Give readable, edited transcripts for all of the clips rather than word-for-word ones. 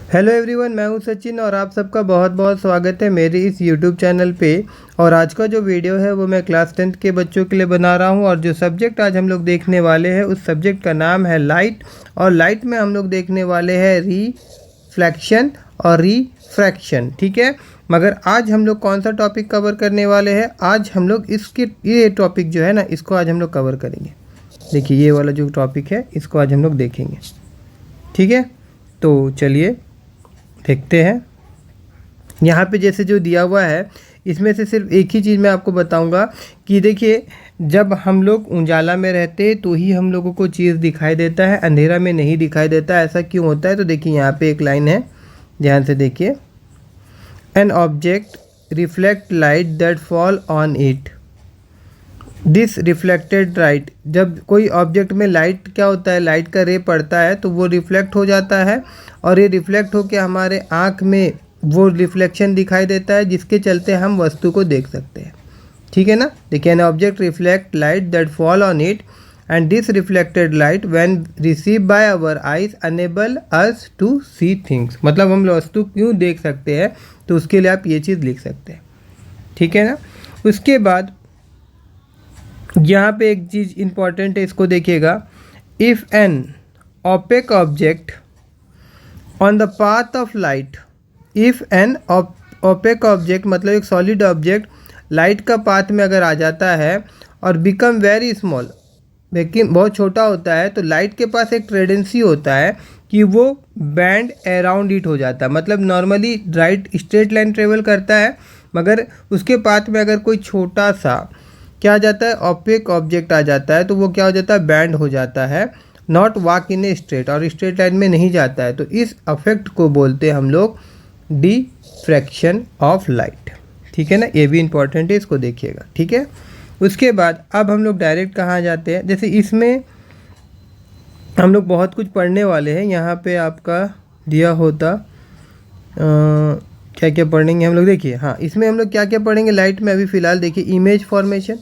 Hello everyone, मैं हूं सचिन और आप सबका बहुत बहुत स्वागत है मेरे इस यूट्यूब चैनल पे। और आज का जो वीडियो है वो मैं क्लास 10th के बच्चों के लिए बना रहा हूं। और जो सब्जेक्ट आज हम लोग देखने वाले हैं उस सब्जेक्ट का नाम है लाइट। और लाइट में हम लोग देखने वाले हैं रिफ्लेक्शन और रिफ्रैक्शन, ठीक है। मगर आज हम लोग कौन सा टॉपिक कवर करने वाले हैं? आज हम लोग ये टॉपिक जो है ना, इसको आज हम लोग कवर करेंगे। देखिए, ये वाला जो टॉपिक है इसको आज हम लोग देखेंगे, ठीक है। तो चलिए देखते हैं। यहाँ पे जैसे जो दिया हुआ है इसमें से सिर्फ एक ही चीज़ मैं आपको बताऊंगा कि देखिए, जब हम लोग उजाला में रहते हैं तो ही हम लोगों को चीज़ दिखाई देता है, अंधेरा में नहीं दिखाई देता। ऐसा क्यों होता है? तो देखिए, यहाँ पे एक लाइन है, ध्यान से देखिए। An object reflect light that fall on it, this reflected light. जब कोई ऑब्जेक्ट में लाइट क्या होता है, लाइट का रे पड़ता है तो वो रिफ्लेक्ट हो जाता है और ये रिफ्लेक्ट होकर हमारे आँख में वो रिफ्लेक्शन दिखाई देता है, जिसके चलते हम वस्तु को देख सकते हैं, ठीक है ना। देखिए, an object reflect light that fall on it and this reflected light when receive by our eyes enable us to see things. मतलब हम वस्तु क्यों देख सकते हैं, तो उसके लिए आप ये चीज़ लिख सकते हैं, ठीक है ना। उसके बाद यहाँ पे एक चीज़ इंपॉर्टेंट है, इसको देखिएगा। If an opaque object on the path of light, if an opaque object मतलब एक सॉलिड ऑब्जेक्ट लाइट का पाथ में अगर आ जाता है और बिकम वेरी स्मॉल, लेकिन बहुत छोटा होता है, तो लाइट के पास एक टेंडेंसी होता है कि वो बैंड अराउंड इट हो जाता है। मतलब normally light straight line travel करता है, मगर उसके पाथ में अगर कोई छोटा सा क्या आ जाता है, ओपेक ऑब्जेक्ट आ जाता है, तो वो क्या हो जाता है, बैंड हो जाता है, not walk in a straight, और स्ट्रेट लाइन में नहीं जाता है। तो इस अफेक्ट को बोलते हैं हम लोग डिफ्रैक्शन ऑफ लाइट, ठीक है ना। ये भी इंपॉर्टेंट है, इसको देखिएगा, ठीक है। उसके बाद अब हम लोग डायरेक्ट कहाँ जाते हैं? जैसे इसमें हम लोग बहुत कुछ पढ़ने वाले हैं। यहाँ पे आपका दिया होता क्या क्या पढ़ेंगे हम लोग, देखिए। हाँ, इसमें हम लोग क्या क्या पढ़ेंगे लाइट में? अभी फ़िलहाल देखिए, इमेज फॉर्मेशन,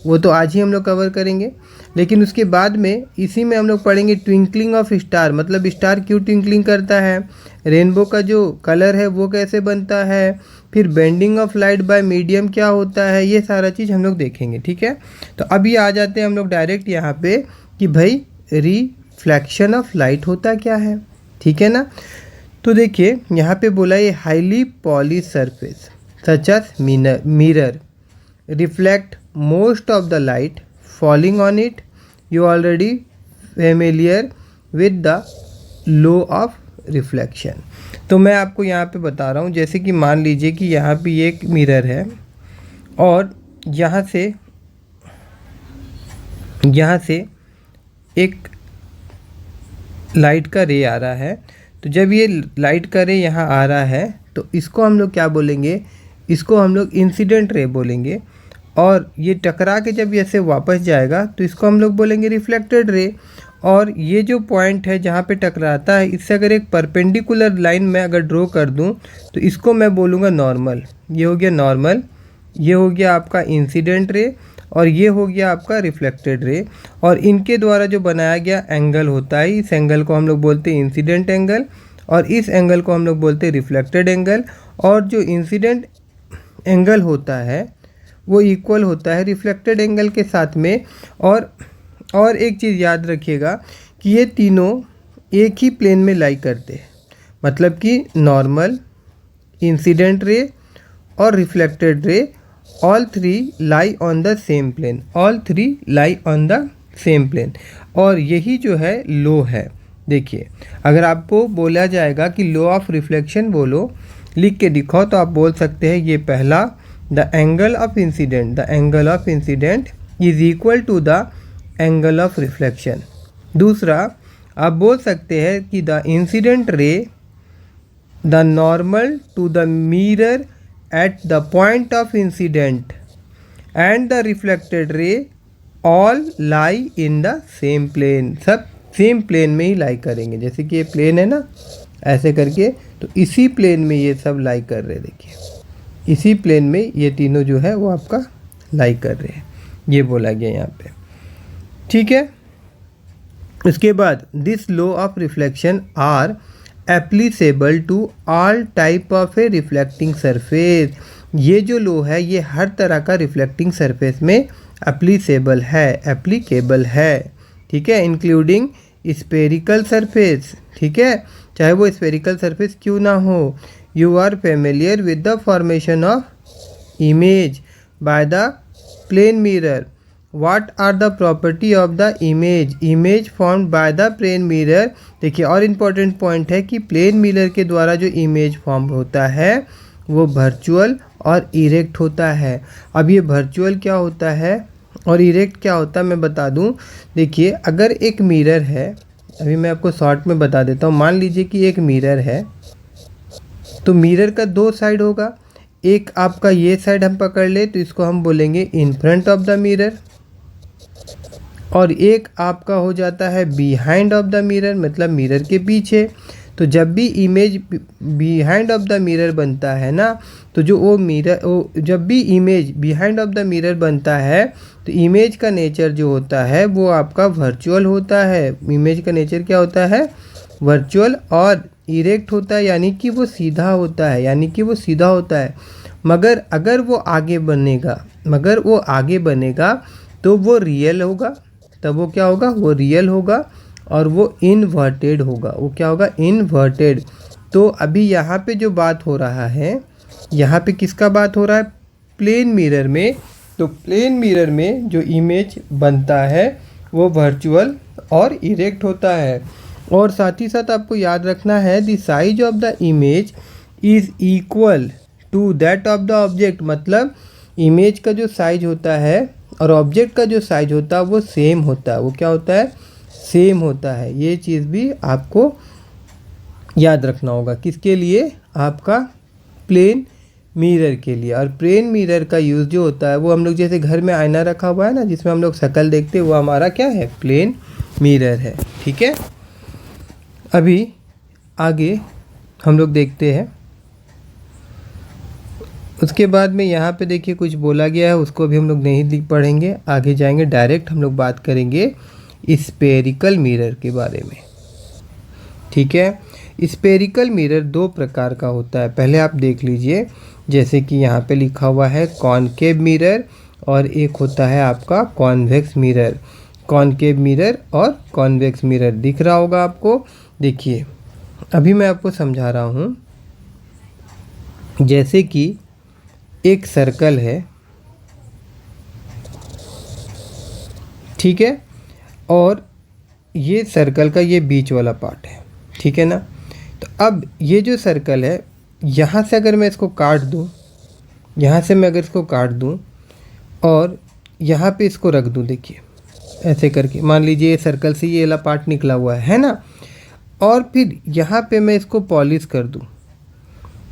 वो तो आज ही हम लोग कवर करेंगे। लेकिन उसके बाद में इसी में हम लोग पढ़ेंगे ट्विंकलिंग ऑफ स्टार, मतलब स्टार क्यों ट्विंकलिंग करता है, रेनबो का जो कलर है वो कैसे बनता है, फिर bending of light by medium क्या होता है, ये सारा चीज़ हम लोग देखेंगे, ठीक है। तो अभी आ जाते हैं हम लोग डायरेक्ट यहाँ पे कि भाई रिफ्लेक्शन ऑफ लाइट होता क्या है, ठीक है ना। तो देखिए, यहाँ पे बोला ये highly polish surface such as mirror reflect most of the light falling on it. You already familiar with the law of reflection. तो मैं आपको यहाँ पे बता रहा हूँ, जैसे कि मान लीजिए कि यहाँ पे ये एक मिरर है और यहाँ से एक लाइट का रे आ रहा है। तो जब ये लाइट का रे यहाँ आ रहा है तो इसको हम लोग क्या बोलेंगे, इसको हम लोग इंसिडेंट रे बोलेंगे। और ये टकरा के जब ऐसे वापस जाएगा तो इसको हम लोग बोलेंगे रिफ्लेक्टेड रे। और ये जो पॉइंट है जहाँ पे टकराता है, इससे अगर एक परपेंडिकुलर लाइन में अगर ड्रॉ कर दूँ तो इसको मैं बोलूँगा नॉर्मल। ये हो गया नॉर्मल, ये हो गया आपका इंसिडेंट रे, और ये हो गया आपका रिफ्लेक्टेड रे। और इनके द्वारा जो बनाया गया एंगल होता है, इस एंगल को हम लोग बोलते हैं इंसिडेंट एंगल, और इस एंगल को हम लोग बोलते हैं रिफ्लेक्टेड एंगल। और जो इंसिडेंट एंगल होता है वो इक्वल होता है रिफ्लेक्टेड एंगल के साथ में। और एक चीज़ याद रखिएगा कि ये तीनों एक ही प्लेन में लाई करते हैं, मतलब कि नॉर्मल, इंसिडेंट रे और reflected ray, all three lie on the same plane, all three lie on the same plane. और यही जो है लो है। देखिए, अगर आपको बोला जाएगा कि लो ऑफ रिफ्लेक्शन बोलो, लिख के दिखाओ, तो आप बोल सकते हैं ये पहला, the angle of incident is equal to the angle of reflection। दूसरा, आप बोल सकते हैं कि the incident ray, the normal to the mirror at the point of incident and the reflected ray all lie in the same plane। सब same plane में ही लाई करेंगे। जैसे कि ये प्लेन है ना, ऐसे करके, तो इसी प्लेन में ये सब लाई कर रहे हैं। देखिए, इसी प्लेन में ये तीनों जो है वो आपका लाई कर रहे हैं, ये बोला गया यहाँ पे, ठीक है। उसके बाद this law of reflection are applicable to all type of a reflecting surface. ये जो लो है ये हर तरह का रिफ्लेक्टिंग सरफेस में एप्लीसेबल है, ठीक है, इंक्लूडिंग स्पेरिकल सरफेस, ठीक है, चाहे वो स्पेरिकल सरफेस क्यों ना हो। You are familiar with the formation of image by the plane mirror. What are the property of the image formed by the plane mirror. देखिए और इम्पोर्टेंट पॉइंट है कि प्लेन मिरर के द्वारा जो इमेज फॉर्म होता है वो वर्चुअल और इरेक्ट होता है। अब ये वर्चुअल क्या होता है और इरेक्ट क्या होता है मैं बता दूं। देखिए अगर एक मिरर है, अभी मैं आपको शॉर्ट में बता देता हूँ। मान लीजिए कि एक मिरर है तो मिरर का दो साइड होगा। एक आपका ये साइड हम पकड़ ले तो इसको हम बोलेंगे इन फ्रंट ऑफ द मिरर, और एक आपका हो जाता है बिहाइंड ऑफ द मिरर, मतलब मिरर के पीछे। तो जब भी image behind of the mirror बनता है ना, तो जो वो जब भी image behind of the mirror बनता है तो इमेज का नेचर जो होता है वो आपका वर्चुअल होता है। इमेज का नेचर क्या होता है? वर्चुअल और इरेक्ट होता है, यानी कि वो सीधा होता है, मगर अगर वो आगे बनेगा तो वो रियल होगा। तब वो क्या होगा? वो रियल होगा और वो इन्वर्टेड होगा। वो क्या होगा? इन्वर्टेड। तो अभी यहाँ पे जो बात हो रहा है, यहाँ पे किसका बात हो रहा है? प्लेन मिरर में। तो प्लेन मिरर में जो इमेज बनता है वो वर्चुअल और इरेक्ट होता है। और साथ ही साथ आपको याद रखना है the size of the image is equal to that of the object. मतलब इमेज का जो साइज होता है और ऑब्जेक्ट का जो साइज होता है वो सेम होता है। वो क्या होता है? सेम होता है। ये चीज़ भी आपको याद रखना होगा। किसके लिए? आपका प्लेन मिरर के लिए। और प्लेन मिरर का यूज़ जो होता है वो हम लोग जैसे घर में आईना रखा हुआ है ना, जिसमें हम लोग शक्ल देखते हैं, वो हमारा क्या है? प्लेन मिरर है। ठीक है, अभी आगे हम लोग देखते हैं। उसके बाद में यहाँ पे देखिए कुछ बोला गया है, उसको भी हम लोग नहीं पढ़ेंगे, आगे जाएंगे। डायरेक्ट हम लोग बात करेंगे स्पेरिकल मिरर के बारे में। ठीक है, स्पेरिकल मिरर दो प्रकार का होता है। पहले आप देख लीजिए, जैसे कि यहाँ पे लिखा हुआ है कॉनकेव मिरर और एक होता है आपका कॉन्वेक्स मिरर। कॉनकेव मिरर और कॉन्वेक्स मिरर दिख रहा होगा आपको। देखिए अभी मैं आपको समझा रहा हूँ। जैसे कि एक सर्कल है, ठीक है, और ये सर्कल का ये बीच वाला पार्ट है, ठीक है ना। तो अब ये जो सर्कल है, यहाँ से अगर मैं इसको काट दूँ, और यहाँ पे इसको रख दूँ, देखिए ऐसे करके, मान लीजिए ये सर्कल से ये वाला पार्ट निकला हुआ है ना, और फिर यहाँ पे मैं इसको पॉलिश कर दूँ।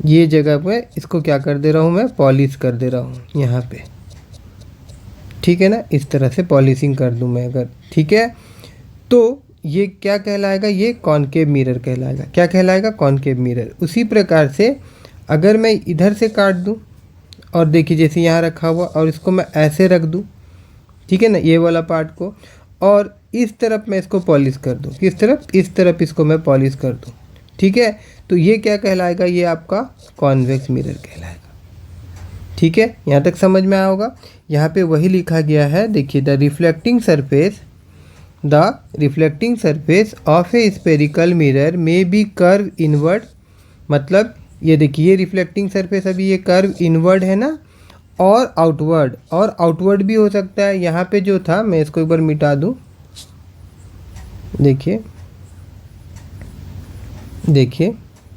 ये जगह पे इसको क्या कर दे रहा हूँ? मैं पॉलिश कर दे रहा हूँ यहाँ पे, ठीक है ना। इस तरह से पॉलिशिंग कर दूँ मैं अगर, ठीक है, तो ये क्या कहलाएगा? ये कॉनकेव मिरर कहलाएगा। क्या कहलाएगा? Concave mirror. उसी प्रकार से अगर मैं इधर से काट दूँ और देखिए जैसे यहाँ रखा हुआ, और इसको मैं ऐसे रख दूँ, ठीक है ना, ये वाला पार्ट को, और इस तरफ मैं इसको पॉलिश कर दूँ। किस तरफ? इस तरफ इसको मैं पॉलिश कर दूँ, ठीक है। तो ये क्या कहलाएगा? ये आपका कॉन्वेक्स मिरर कहलाएगा। ठीक है, यहाँ तक समझ में आया होगा। यहाँ पे वही लिखा गया है, देखिए the reflecting surface of a spherical mirror may be curve inward. मतलब ये देखिए, ये रिफ्लेक्टिंग सरफेस अभी ये कर्व इनवर्ड है ना, और आउटवर्ड भी हो सकता है। यहाँ पे जो था, मैं इसको एक बार मिटा दूँ। देखिए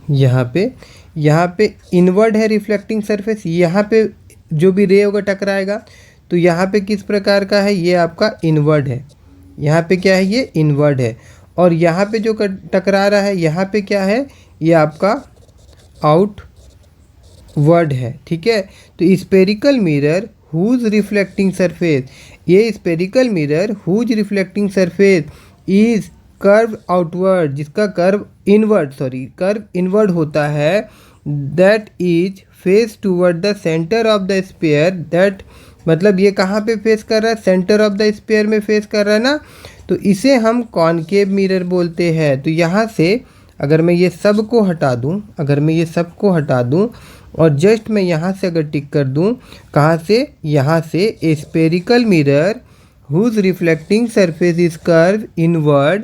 यहाँ पे इनवर्ड है रिफ्लेक्टिंग सरफेस। यहाँ पे जो भी रे होगा टकराएगा, तो यहाँ पे किस प्रकार का है? ये आपका इनवर्ड है। यहाँ पे क्या है? ये इनवर्ड है। और यहाँ पे जो टकरा रहा है, यहाँ पे क्या है? ये आपका आउटवर्ड है। ठीक है, तो spherical mirror whose reflecting surface, ये spherical mirror whose reflecting surface is curve outward, जिसका कर्व इनवर्ड होता है, that is face toward the centre of the sphere. That मतलब ये कहाँ पे फेस कर रहा है? सेंटर ऑफ द स्फीयर में फेस कर रहा है ना, तो इसे हम कॉनकेव मिरर बोलते हैं। तो यहाँ से अगर मैं ये सब को हटा दूँ, और जस्ट मैं यहाँ से अगर टिक कर दूँ, कहाँ से, यहाँ से, a spherical mirror whose reflecting surface is curve inward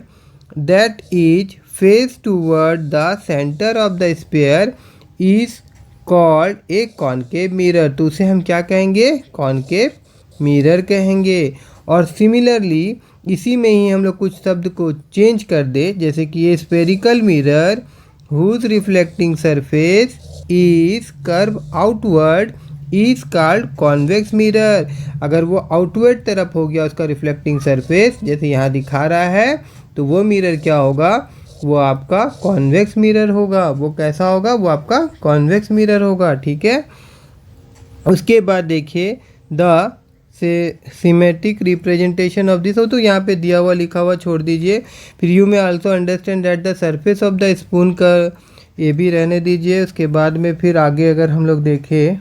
that is face toward the centre of the sphere is called a concave mirror. तो उसे हम क्या कहेंगे, कॉनकेव मिरर कहेंगे। और सिमिलरली इसी में ही हम लोग कुछ शब्द को चेंज कर दे, जैसे कि ये spherical mirror whose reflecting surface is curve outward is called convex mirror. अगर वो आउटवर्ड तरफ हो गया उसका रिफ्लेक्टिंग सरफेस, जैसे यहाँ दिखा रहा है, तो वो मिरर क्या होगा, वो आपका कॉन्वेक्स मिरर होगा। वो कैसा होगा, वो आपका कॉन्वेक्स मिरर होगा। ठीक है। उसके बाद देखिए द से सिमेट्रिक रिप्रेजेंटेशन ऑफ दिस हो, तो यहाँ पे दिया हुआ लिखा हुआ छोड़ दीजिए। फिर यू में also understand that the surface of the spoon का, ये भी रहने दीजिए। उसके बाद में फिर आगे अगर हम लोग देखें,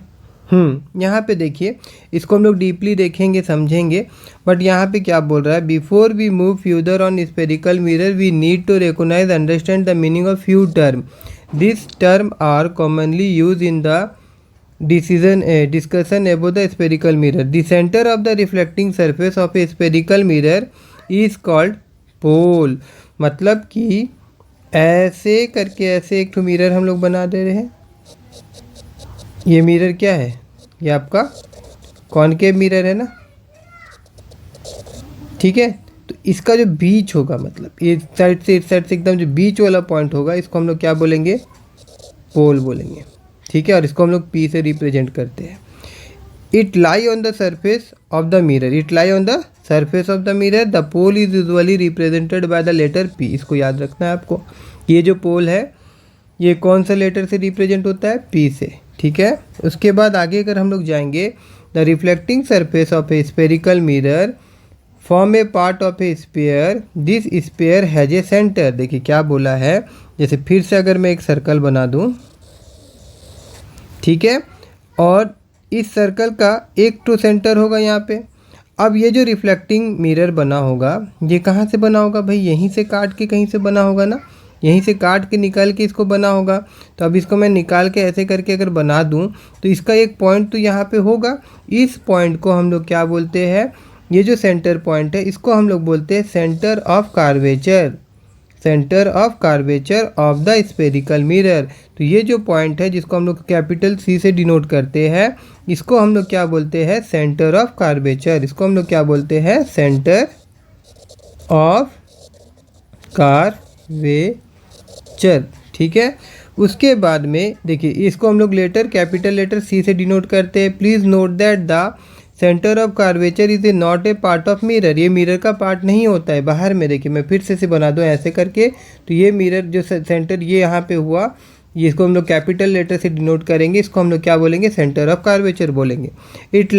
यहाँ पे देखिए, इसको हम लोग डीपली देखेंगे, समझेंगे। बट यहाँ पे क्या बोल रहा है, before we move further on spherical mirror we need to recognise understand the meaning of few term. This term are commonly use in the discussion about the spherical mirror. The center of the reflecting surface of a spherical mirror is called pole। मतलब कि ऐसे करके ऐसे एक तो mirror हम लोग बना दे रहे हैं। ये मिरर क्या है, ये आपका कॉनकेव मिरर है ना, ठीक है। तो इसका जो बीच होगा, मतलब ये साइड से इस साइड से एकदम जो बीच वाला पॉइंट होगा, इसको हम लोग क्या बोलेंगे, पोल बोलेंगे। ठीक है। और इसको हम लोग पी से रिप्रेजेंट करते हैं। It lie on the surface of the mirror, it lie on the surface of the mirror. The pole is usually represented by the letter P. इसको याद रखना है आपको। ये जो पोल है ये कौन सा लेटर से रिप्रेजेंट होता है, पी से। ठीक है। उसके बाद आगे अगर हम लोग जाएंगे, the reflecting surface of A spherical mirror form A part of A sphere, this sphere has a centre. देखिए क्या बोला है, जैसे फिर से अगर मैं एक सर्कल बना दूँ, ठीक है, और इस सर्कल का एक टू सेंटर होगा यहाँ पे। अब ये जो रिफ्लेक्टिंग मिरर बना होगा, ये कहाँ से बना होगा भाई, यहीं से काट के कहीं से बना होगा ना, यहीं से काट के निकाल के इसको बना होगा। तो अब इसको मैं निकाल के ऐसे करके अगर बना दूँ, तो इसका एक पॉइंट तो यहाँ पे होगा। इस पॉइंट को हम लोग क्या बोलते हैं, ये जो सेंटर पॉइंट है इसको हम लोग बोलते हैं centre of curvature, centre of curvature of the spherical mirror. तो ये जो पॉइंट है जिसको हम लोग कैपिटल सी से डिनोट करते हैं, इसको हम लोग क्या बोलते हैं, सेंटर ऑफ कार्वेचर। इसको हम लोग क्या बोलते हैं, सेंटर ऑफ कार्वेचर। ठीक है। उसके बाद में देखिए, इसको हम लोग लेटर कैपिटल लेटर सी से डिनोट करते हैं। Please note that the centre of curvature is a not a part of mirror. ये मिरर का पार्ट नहीं होता है, बाहर में। देखिए मैं फिर से बना दूँ ऐसे करके, तो ये मिरर जो सेंटर ये यहाँ पे हुआ, ये इसको हम लोग कैपिटल लेटर से डिनोट करेंगे। इसको हम लोग क्या बोलेंगे, सेंटर ऑफ कार्वेचर बोलेंगे। It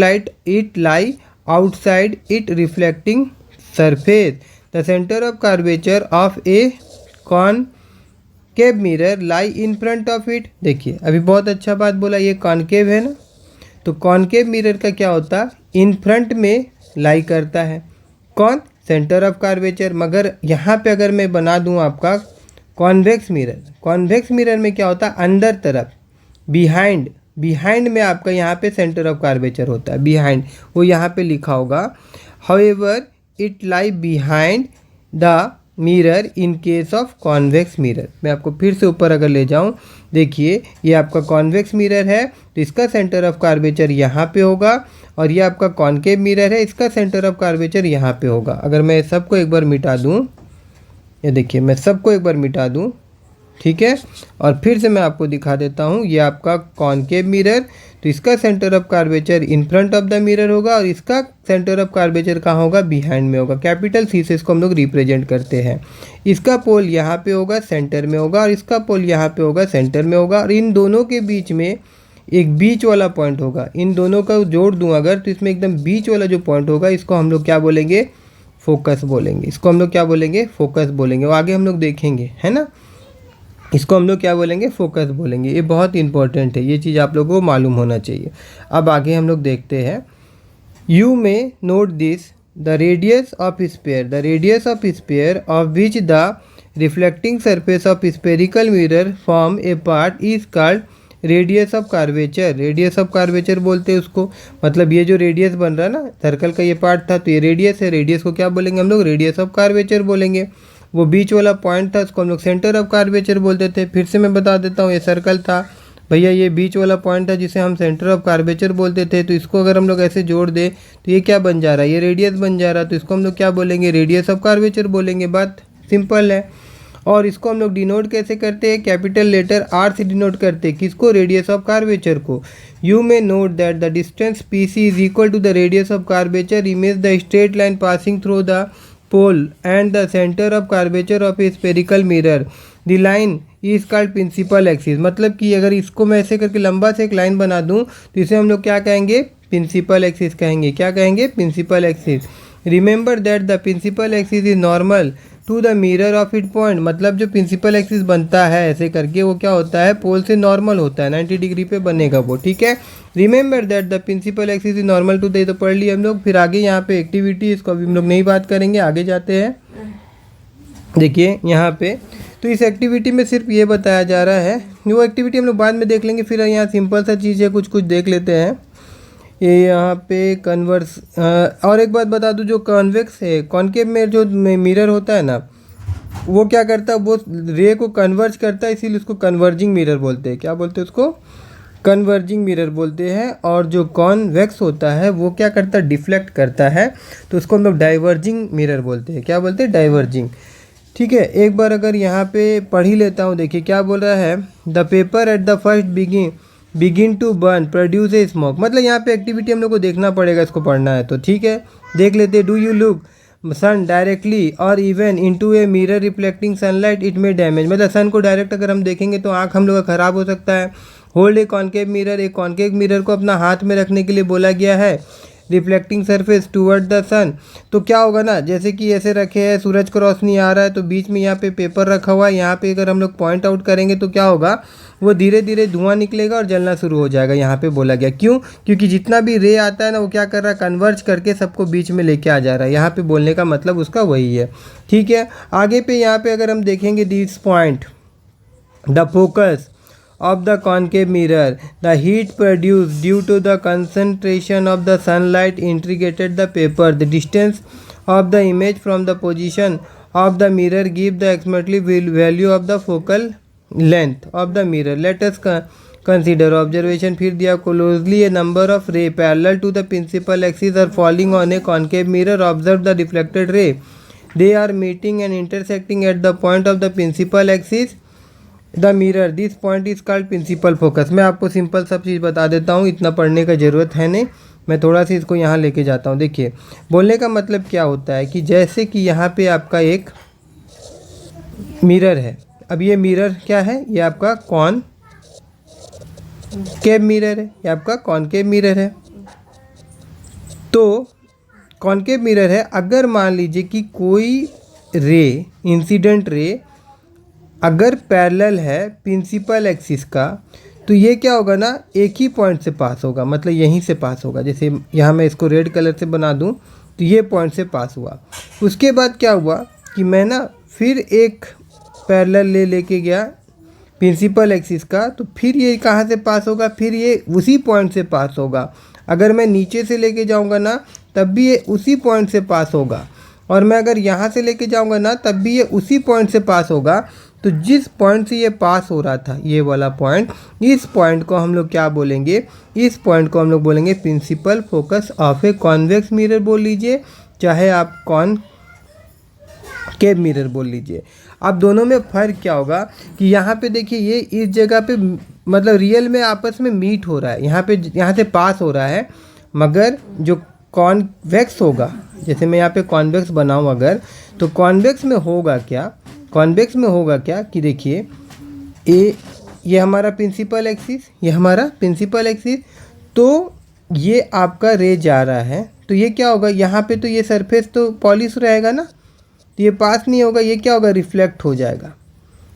lie outside it reflecting surface. The centre of curvature of a concave mirror lie in front of it. देखिए अभी बहुत अच्छा बात बोला, ये कॉनकेव है ना, तो कॉनकेव मिरर का क्या होता है, इन फ्रंट में लाई करता है कौन, सेंटर ऑफ कार्वेचर। मगर यहाँ पे अगर मैं बना दूँ आपका कॉन्वेक्स मिरर, कॉन्वेक्स मिरर में क्या होता है, अंदर तरफ, बिहाइंड, बिहाइंड में आपका यहाँ पे सेंटर ऑफ कार्वेचर होता है, बिहाइंड, वो यहाँ पे लिखा होगा। However it lie behind the mirror in case of convex mirror. मैं आपको फिर से ऊपर अगर ले जाऊं, देखिए ये आपका कॉन्वेक्स मिरर है, तो इसका सेंटर ऑफ कार्वेचर यहाँ पे होगा, और ये आपका कॉनकेव मिरर है, इसका सेंटर ऑफ कार्वेचर यहाँ पे होगा। अगर मैं सबको एक बार मिटा दूँ, ये देखिए मैं सबको एक बार मिटा दूँ, ठीक है, और फिर से मैं आपको दिखा देता हूँ। ये आपका कॉनकेव मिरर, तो इसका centre of curvature in front of the mirror होगा, और इसका सेंटर ऑफ कार्वेचर कहाँ होगा, बिहाइंड में होगा। कैपिटल सी से इसको हम लोग रिप्रेजेंट करते हैं। इसका पोल यहाँ पे होगा, सेंटर में होगा, और इसका पोल यहाँ पे होगा, सेंटर में होगा, और इन दोनों के बीच में एक बीच वाला पॉइंट होगा। इन दोनों का जोड़ दूँ अगर, तो इसमें एकदम बीच वाला जो पॉइंट होगा, इसको हम लोग क्या बोलेंगे, फोकस बोलेंगे। इसको हम लोग क्या बोलेंगे, फोकस बोलेंगे। वो आगे हम लोग देखेंगे, है ना। इसको हम लोग क्या बोलेंगे, फोकस बोलेंगे। ये बहुत इंपॉर्टेंट है, ये चीज़ आप लोगों को मालूम होना चाहिए। अब आगे हम लोग देखते हैं। यू में note this, the radius of sphere, the radius of sphere of which the reflecting surface of spherical mirror form A part is called radius of curvature. Radius of curvature बोलते हैं उसको, मतलब ये जो रेडियस बन रहा है ना सर्कल का ये पार्ट था तो ये रेडियस है, रेडियस को क्या बोलेंगे हम लोग, रेडियस ऑफ कार्वेचर बोलेंगे। वो बीच वाला पॉइंट था उसको हम लोग सेंटर ऑफ कार्वेचर बोलते थे। फिर से मैं बता देता हूँ, ये सर्कल था भैया, ये बीच वाला पॉइंट था जिसे हम सेंटर ऑफ कार्वेचर बोलते थे, तो इसको अगर हम लोग ऐसे जोड़ दे तो ये क्या बन जा रहा है, ये रेडियस बन जा रहा है, तो इसको हम लोग क्या बोलेंगे, रेडियस ऑफ कार्वेचर बोलेंगे। बात सिंपल है। और इसको हम लोग डिनोट कैसे करते हैं, कैपिटल लेटर आर से डिनोट करते हैं किसको, रेडियस ऑफ कार्वेचर को। You may note that the distance P C is equal to the radius of curvature, image the straight line passing through the pole and the centre of curvature of a spherical mirror. The line is called principal axis. मतलब कि अगर इसको मैं ऐसे करके लंबा से एक लाइन बना दूं तो इसे हम लोग क्या कहेंगे, प्रिंसिपल एक्सिस कहेंगे। क्या कहेंगे, principal axis. Remember that the principal axis is normal to the mirror of it point. मतलब जो प्रिंसिपल एक्सिस बनता है ऐसे करके वो क्या होता है, पोल से नॉर्मल होता है, 90 डिग्री पे बनेगा वो, ठीक है। Remember that the principal axis is normal to the, तो पढ़ लिया हम लोग। फिर आगे यहाँ पे एक्टिविटी, इसको अभी हम लोग नहीं बात करेंगे, आगे जाते हैं। देखिए यहाँ पे तो इस एक्टिविटी में सिर्फ ये बताया जा रहा है, वो एक्टिविटी हम लोग बाद में देख लेंगे। फिर यहाँ सिंपल सा चीज़ है, कुछ कुछ देख लेते हैं। ये यहाँ पे कन्वर्स, और एक बात बता दूँ, जो कॉन्वेक्स है, कॉन्केव में जो मिरर होता है ना वो क्या करता है, वो रे को कन्वर्ज करता है, इसीलिए उसको कन्वर्जिंग मिरर बोलते हैं। क्या बोलते हैं उसको, कन्वर्जिंग मिरर बोलते हैं। और जो कॉन्वेक्स होता है वो क्या करता है, डिफ्लेक्ट करता है, तो उसको हम लोग डाइवर्जिंग मिरर बोलते हैं। क्या बोलते हैं, डाइवर्जिंग, ठीक है। एक बार अगर यहाँ पे पढ़ ही लेता हूँ, देखिए क्या बोल रहा है, the paper at the first begin to burn produce a smoke. मतलब यहाँ पे एक्टिविटी हम लोग को देखना पड़ेगा, इसको पढ़ना है तो ठीक है, देख लेते। Do you look sun directly और even into a mirror reflecting sunlight, it may damage. मतलब सन को डायरेक्ट अगर हम देखेंगे तो आँख हम लोग का ख़राब हो सकता है। होल्ड ए कॉन्केव मिरर, एक कॉन्केव मिरर को अपना हाथ में रखने के लिए बोला गया है। रिफ्लेक्टिंग सरफेस टूवर्ड द सन, तो क्या होगा ना, जैसे कि ऐसे रखे हैं, सूरज को रोशनी आ रहा है तो बीच में यहाँ पे पेपर रखा हुआ है, यहाँ पे अगर हम लोग पॉइंट आउट करेंगे तो क्या होगा, वो धीरे धीरे धुआं निकलेगा और जलना शुरू हो जाएगा। यहाँ पे बोला गया क्यों, क्योंकि जितना भी रे आता है ना वो क्या कर रहा है, कन्वर्ज करके सबको बीच में लेके आ जा रहा है। यहाँ पे बोलने का मतलब उसका वही है, ठीक है। आगे पे यहाँ पे अगर हम देखेंगे this point, the focus of the concave mirror, the heat produced due to the concentration of the sunlight integrated the paper. The distance of the image from the position of the mirror give the approximately value of the focal length of the mirror. Let us consider observation. फिर दिया closely a number of ray parallel to the principal axis are falling on a concave mirror. Observe the reflected ray. They are meeting and intersecting at the point of the principal axis the mirror. This point is called principal focus. मैं आपको simple सब चीज़ बता देता हूँ, इतना पढ़ने का ज़रूरत है नहीं, मैं थोड़ा सा इसको यहाँ लेके जाता हूँ। देखिए बोलने का मतलब क्या होता है कि जैसे कि यहाँ पे आपका एक मिरर है, अब ये मिरर क्या है, ये आपका कॉनकेव मिरर है, ये आपका कॉनकेव मिरर है। तो कॉनकेव मिरर है, अगर मान लीजिए कि कोई रे, इंसिडेंट रे अगर पैरेलल है प्रिंसिपल एक्सिस का, तो ये क्या होगा ना, एक ही पॉइंट से पास होगा, मतलब यहीं से पास होगा। जैसे यहाँ मैं इसको रेड कलर से बना दूँ तो ये पॉइंट से पास हुआ। उसके बाद क्या हुआ कि मैं ना फिर एक पैरेलल लेके गया प्रिंसिपल एक्सिस का, तो फिर ये कहाँ से पास होगा, फिर ये उसी पॉइंट से पास होगा। अगर मैं नीचे से लेके जाऊँगा ना तब भी ये उसी पॉइंट से पास होगा, और मैं अगर यहाँ से लेके जाऊँगा ना तब भी ये उसी पॉइंट से पास होगा। तो जिस पॉइंट से ये पास हो रहा था, ये वाला पॉइंट, इस पॉइंट को हम लोग क्या बोलेंगे, इस पॉइंट को हम लोग बोलेंगे principal focus of a convex mirror बोल लीजिए, चाहे आप कॉनकेव मिरर बोल लीजिए। अब दोनों में फ़र्क क्या होगा कि यहाँ पे देखिए ये इस जगह पे मतलब रियल में आपस में मीट हो रहा है, यहाँ पे यहाँ से पास हो रहा है, मगर जो कॉन्वेक्स होगा, जैसे मैं यहाँ पे कॉन्वेक्स बनाऊँ अगर, तो कॉन्वेक्स में होगा क्या, कॉन्वेक्स में होगा क्या कि देखिए ये हमारा प्रिंसिपल एक्सिस, ये हमारा प्रिंसिपल एक्सिस, तो ये आपका रे जा रहा है, तो ये क्या होगा, यहाँ पे तो ये सरफेस तो पॉलिश रहेगा ना, तो ये पास नहीं होगा, ये क्या होगा, रिफ्लेक्ट हो जाएगा।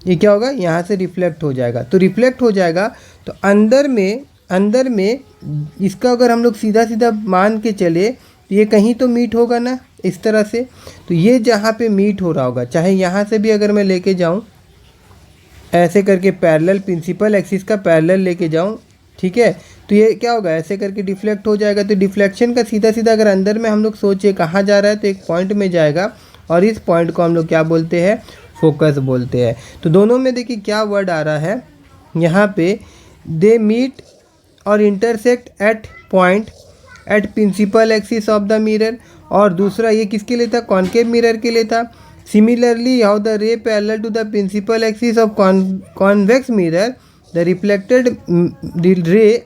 ये क्या होगा, यहाँ से रिफ्लेक्ट हो जाएगा। तो रिफ्लेक्ट हो जाएगा तो अंदर में इसका अगर हम लोग सीधा सीधा मान के चले तो ये कहीं तो मीट होगा ना इस तरह से। तो ये जहाँ पे मीट हो रहा होगा, चाहे यहाँ से भी अगर मैं लेके जाऊँ ऐसे करके पैरेलल, प्रिंसिपल एक्सिस का पैरेलल लेके जाऊँ, ठीक है, तो ये क्या होगा, ऐसे करके डिफ्लेक्ट हो जाएगा। तो डिफ्लेक्शन का सीधा सीधा अगर अंदर में हम लोग सोचे कहाँ जा रहा है, तो एक पॉइंट में जाएगा और इस पॉइंट को हम लोग क्या बोलते हैं, फोकस बोलते हैं। तो दोनों में देखिए क्या वर्ड आ रहा है यहाँ पे, दे मीट और intersect at point at principal axis of the mirror. और दूसरा ये किसके लिए था, कॉनकेव मिरर के लिए था। Similarly how the ray parallel to the principal axis of convex mirror, the reflected ray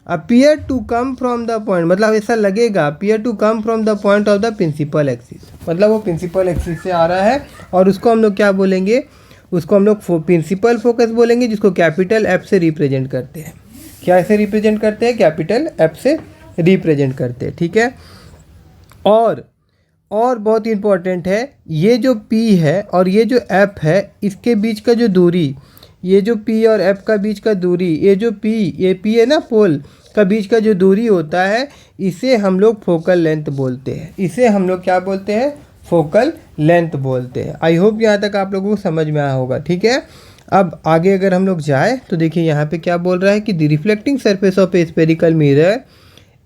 appear to come from the point, मतलब ऐसा लगेगा appear to come from the point of the principal axis, मतलब वो principal axis से आ रहा है। और उसको हम लोग क्या बोलेंगे, उसको हम लोग प्रिंसिपल फोकस बोलेंगे, जिसको कैपिटल एफ से रिप्रेजेंट करते हैं। क्या ऐसे रिप्रेजेंट करते हैं, कैपिटल एफ से रिप्रेजेंट करते हैं, ठीक है। और बहुत इंपॉर्टेंट है, ये जो P है और ये जो F है, इसके बीच का जो दूरी, ये जो P और F का बीच का दूरी, ये P है ना पोल का बीच का जो दूरी होता है, इसे हम लोग फोकल लेंथ बोलते हैं। इसे हम लोग क्या बोलते हैं, फोकल लेंथ बोलते हैं। आई होप यहाँ तक आप लोगों को समझ में आया होगा, ठीक है। अब आगे अगर हम लोग जाए तो देखिए यहाँ पे क्या बोल रहा है कि the reflecting surface of a spherical mirror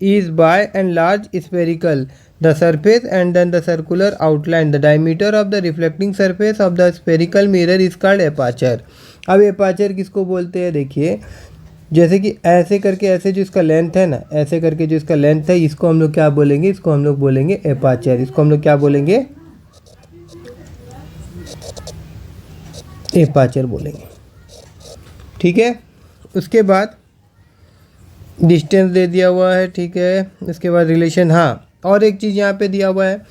is by and large spherical, the surface and then the circular outline, the diameter of the reflecting surface of the spherical mirror is called aperture। अब aperture किसको बोलते हैं, देखिए जैसे कि ऐसे करके, ऐसे जो इसका लेंथ है ना, ऐसे करके जो इसका लेंथ है, इसको हम लोग क्या बोलेंगे, इसको हम लोग बोलेंगे aperture। इसको हम लोग क्या बोलेंगे, aperture बोलेंगे, ठीक है। उसके बाद डिस्टेंस दे दिया हुआ है, ठीक है। उसके बाद रिलेशन, हाँ और एक चीज़ यहाँ पे दिया हुआ है,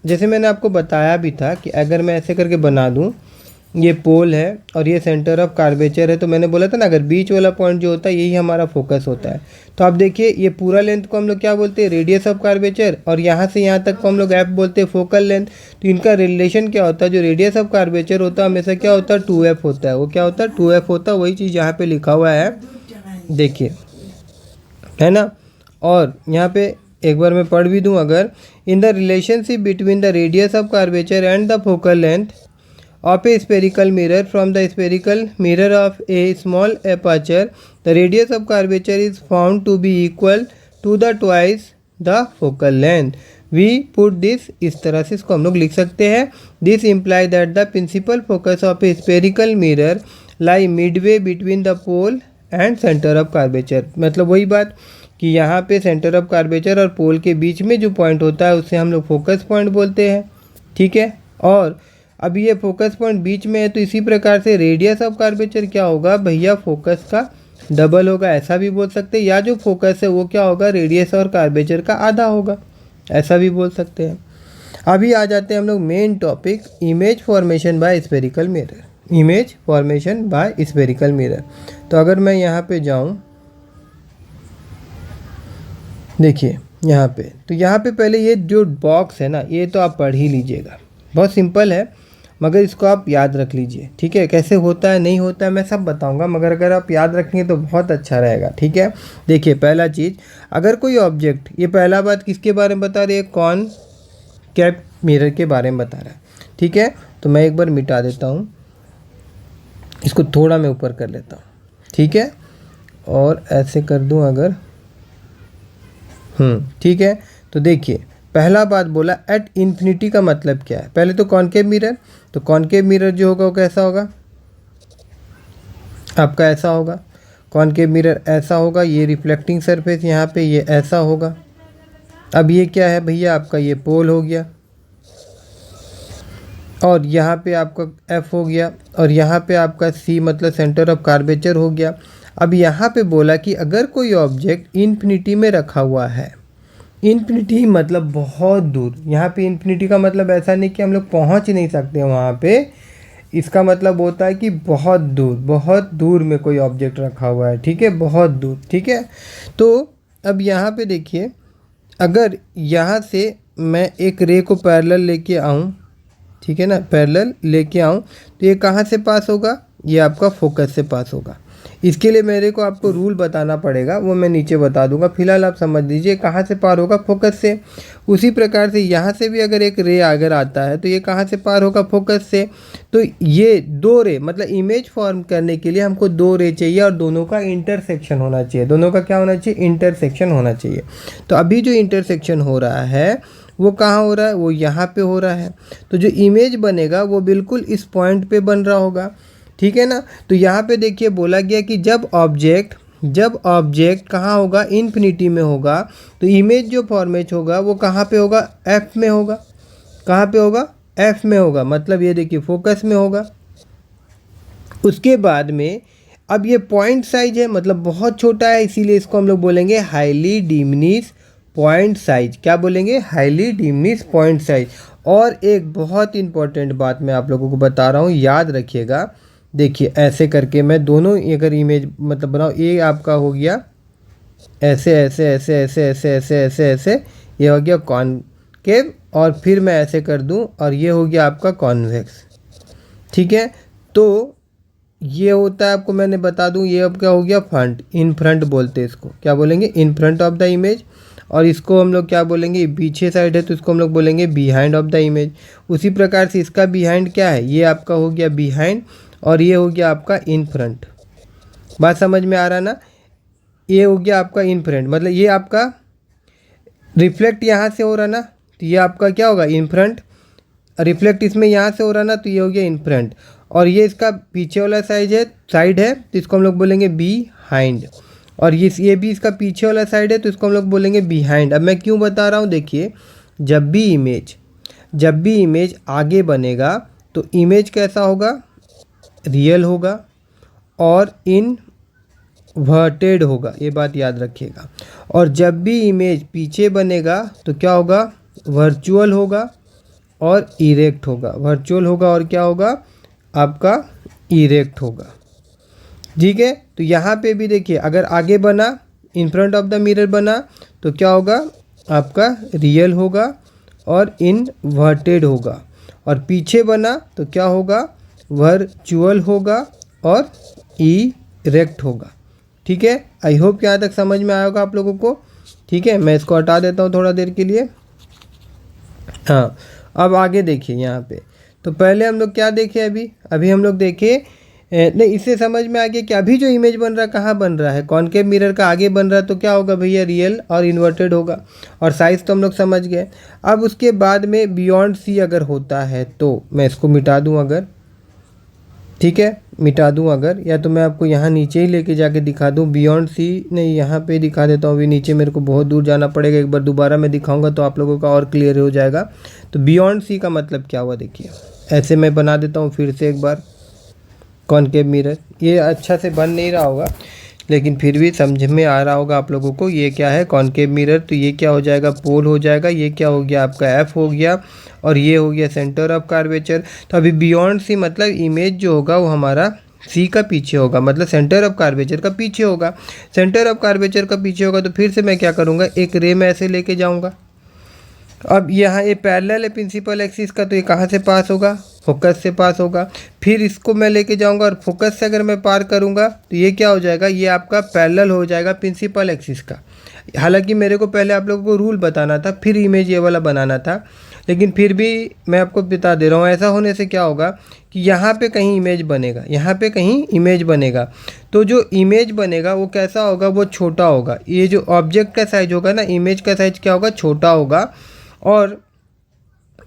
जैसे मैंने आपको बताया भी था कि अगर मैं ऐसे करके बना दूँ, ये पोल है और ये सेंटर ऑफ कार्वेचर है, तो मैंने बोला था ना अगर बीच वाला पॉइंट जो होता है यही हमारा फोकस होता है। तो आप देखिए ये पूरा लेंथ को हम लोग क्या बोलते हैं, रेडियस ऑफ कार्वेचर, और यहाँ से यहाँ तक को हम लोग एफ बोलते हैं फोकल लेंथ। तो इनका रिलेशन क्या होता है, जो रेडियस ऑफ कार्वेचर होता है हमेशा क्या होता है, 2f होता है। वो क्या होता है, 2f होता है। वही चीज़ यहाँ पर लिखा हुआ है, देखिए, है ना। और यहाँ पे एक बार मैं पढ़ भी दूँ, अगर in the relationship between the radius of curvature and the focal length of a spherical mirror from the spherical mirror of a small aperture, the radius of curvature is found to be equal to the twice the focal length. We put this, इस तरह से इसको हम लोग लिख सकते हैं, this imply that the principal focus of a spherical mirror lie midway between the pole and centre of curvature. मतलब वही बात कि यहाँ पे सेंटर ऑफ कार्वेचर और पोल के बीच में जो पॉइंट होता है उसे हम लोग फोकस पॉइंट बोलते हैं, ठीक है। और अब ये फोकस पॉइंट बीच में है, तो इसी प्रकार से रेडियस ऑफ कार्वेचर क्या होगा भैया, फोकस का डबल होगा, ऐसा भी बोल सकते हैं। या जो फोकस है वो क्या होगा, रेडियस और कार्वेचर का आधा होगा, ऐसा भी बोल सकते हैं। अभी आ जाते हैं हम लोग main topic, image formation by spherical mirror. Image formation by spherical mirror. तो अगर मैं यहाँ पे जाऊँ, देखिए यहाँ पे, तो यहाँ पे पहले ये जो बॉक्स है ना, ये तो आप पढ़ ही लीजिएगा, बहुत सिंपल है, मगर इसको आप याद रख लीजिए, ठीक है। कैसे होता है नहीं होता है मैं सब बताऊंगा, मगर अगर आप याद रखेंगे तो बहुत अच्छा रहेगा, ठीक है। देखिए पहला चीज़, अगर कोई ऑब्जेक्ट, ये पहला बात किसके बारे में बता रही है, कॉनकेव मिरर के बारे में बता रहा है, ठीक है। तो मैं एक बार मिटा देता हूँ, इसको थोड़ा मैं ऊपर कर लेता हूँ, ठीक है, और ऐसे कर दूँ अगर, ठीक है। तो देखिए पहला बात बोला एट इन्फिनिटी का मतलब क्या है। पहले तो कॉनकेव मिरर, तो कॉनकेव मिरर जो होगा वो कैसा होगा, आपका ऐसा होगा। कॉनकेव मिरर ऐसा होगा, ये रिफ्लेक्टिंग सरफेस यहाँ पे ये ऐसा होगा। अब ये क्या है भैया, आपका ये पोल हो गया, और यहाँ पे आपका F हो गया, और यहाँ पे आपका C मतलब सेंटर ऑफ कार्वेचर हो गया। अब यहाँ पे बोला कि अगर कोई ऑब्जेक्ट इन्फिनिटी में रखा हुआ है, इन्फिनिटी मतलब बहुत दूर, यहाँ पे इन्फिनिटी का मतलब ऐसा नहीं कि हम लोग पहुँच नहीं सकते वहाँ पे, इसका मतलब होता है कि बहुत दूर में कोई ऑब्जेक्ट रखा हुआ है, ठीक है, बहुत दूर, ठीक है। तो अब यहाँ पे देखिए, अगर यहाँ से मैं एक रे को पैरेलल लेके आऊँ, ठीक है ना, पैरेलल लेके आऊँ, तो ये कहाँ से पास होगा, ये आपका फोकस से पास होगा। इसके लिए मेरे को आपको रूल बताना पड़ेगा, वो मैं नीचे बता दूंगा। फिलहाल आप समझ लीजिए कहाँ से पार होगा, फोकस से। उसी प्रकार से यहाँ से भी अगर एक रे अगर आता है तो ये कहाँ से पार होगा, फोकस से। तो ये दो रे मतलब इमेज फॉर्म करने के लिए हमको दो रे चाहिए और दोनों का इंटरसेक्शन होना चाहिए। दोनों का क्या होना चाहिए, इंटरसेक्शन होना चाहिए। तो अभी जो इंटरसेक्शन हो रहा है वो कहाँ हो रहा है, वो यहाँ पे हो रहा है। तो जो इमेज बनेगा वो बिल्कुल इस पॉइंट पे बन रहा होगा, ठीक है ना। तो यहाँ पे देखिए बोला गया कि जब ऑब्जेक्ट कहाँ होगा, इन्फिनिटी में होगा, तो इमेज जो फॉर्मेट होगा वो कहाँ पे होगा, एफ में होगा। कहाँ पे होगा, एफ में होगा, मतलब ये देखिए फोकस में होगा। उसके बाद में अब ये पॉइंट साइज है, मतलब बहुत छोटा है, इसीलिए इसको हम लोग बोलेंगे हाईली डिमिनिश पॉइंट साइज। क्या बोलेंगे, हाईली डिमिनिश पॉइंट साइज। और एक बहुत इंपॉर्टेंट बात मैं आप लोगों को बता रहा हूँ, याद रखिएगा। देखिए ऐसे करके मैं दोनों अगर इमेज मतलब बनाऊँ, ये आपका हो गया ऐसे ऐसे ऐसे ऐसे ऐसे ऐसे ऐसे ऐसे, ये हो गया कॉनकेव, और फिर मैं ऐसे कर दूं और ये हो गया आपका कॉन्वेक्स, ठीक है। तो ये होता है, आपको मैंने बता दूं, ये अब क्या हो गया, फ्रंट, इन फ्रंट बोलते हैं इसको। क्या बोलेंगे, इन फ्रंट ऑफ द इमेज। और इसको हम लोग क्या बोलेंगे, पीछे साइड है तो इसको हम लोग बोलेंगे बिहाइंड ऑफ द इमेज। उसी प्रकार से इसका बिहाइंड क्या है, ये आपका हो गया बिहाइंड, और ये हो गया आपका इन फ्रंट। बात समझ में आ रहा ना, ये हो गया आपका इन फ्रंट, मतलब ये आपका रिफ्लेक्ट यहाँ से हो रहा ना, तो ये आपका क्या होगा, इन फ्रंट। रिफ्लेक्ट इसमें यहाँ से हो रहा ना, तो ये हो गया इन फ्रंट। और ये इसका पीछे वाला साइड है तो इसको हम लोग बोलेंगे बिहाइंड। और ये भी इसका पीछे वाला साइड है तो इसको हम लोग बोलेंगे बिहाइंड। अब मैं क्यों बता रहा हूँ, देखिए जब भी इमेज आगे बनेगा तो इमेज कैसा होगा, रियल होगा और इनवर्टेड होगा, ये बात याद रखिएगा। और जब भी इमेज पीछे बनेगा तो क्या होगा, वर्चुअल होगा और इरेक्ट होगा। वर्चुअल होगा और क्या होगा, आपका इरेक्ट होगा, ठीक है। तो यहाँ पे भी देखिए, अगर आगे बना, इन फ्रंट ऑफ द मिरर बना, तो क्या होगा, आपका रियल होगा और इनवर्टेड होगा। और पीछे बना तो क्या होगा, वर्चुअल होगा और इरेक्ट होगा, ठीक है। आई होप यहाँ तक समझ में आया होगा आप लोगों को, ठीक है। मैं इसको हटा देता हूँ थोड़ा देर के लिए। हाँ, अब आगे देखिए यहाँ पे। तो पहले हम लोग क्या देखे, अभी हम लोग देखे नहीं, इससे समझ में आ गया कि अभी जो इमेज बन रहा है कहाँ बन रहा है, कॉनकेव मिरर का आगे बन रहा है, तो क्या होगा भैया, रियल और इन्वर्टेड होगा। और साइज़ तो हम लोग समझ गए। अब उसके बाद में बियॉन्ड सी अगर होता है तो मैं इसको मिटा दूँ अगर, ठीक है, मिटा दूँ अगर, या तो मैं आपको यहाँ नीचे ही लेके जाके दिखा दूँ। बियॉन्ड सी नहीं, यहाँ पे दिखा देता हूँ। अभी नीचे मेरे को बहुत दूर जाना पड़ेगा, एक बार दोबारा मैं दिखाऊंगा तो आप लोगों का और क्लियर हो जाएगा। तो बियॉन्ड सी का मतलब क्या हुआ, देखिए ऐसे मैं बना देता हूँ फिर से एक बार कॉनकेव मिरर। ये अच्छा से बन नहीं रहा होगा लेकिन फिर भी समझ में आ रहा होगा आप लोगों को। ये क्या है, कॉनकेव मिरर। तो ये क्या हो जाएगा, पोल हो जाएगा। ये क्या हो गया, आपका एफ हो गया। और ये हो गया सेंटर ऑफ कर्वेचर। तो अभी बियॉन्ड सी मतलब इमेज जो होगा वो हमारा सी का पीछे होगा, मतलब सेंटर ऑफ कर्वेचर का पीछे होगा। सेंटर ऑफ कर्वेचर का पीछे होगा तो फिर से मैं क्या करूँगा, एक रे में ऐसे लेके जाऊँगा। अब यहाँ ये पैरेलल है प्रिंसिपल एक्सिस का, तो ये कहाँ से पास होगा, फोकस से पास होगा। फिर इसको मैं लेके जाऊँगा और फोकस से अगर मैं पार करूँगा तो ये क्या हो जाएगा, ये आपका पैरेलल हो जाएगा प्रिंसिपल एक्सिस का। हालांकि मेरे को पहले आप लोगों को रूल बताना था, फिर इमेज ये वाला बनाना था, लेकिन फिर भी मैं आपको बता दे रहा हूँ। ऐसा होने से क्या होगा कि यहाँ पे कहीं इमेज बनेगा, यहाँ पे कहीं इमेज बनेगा। तो जो इमेज बनेगा वो कैसा होगा, वो छोटा होगा। ये जो ऑब्जेक्ट का साइज होगा ना, इमेज का साइज क्या होगा, छोटा होगा। और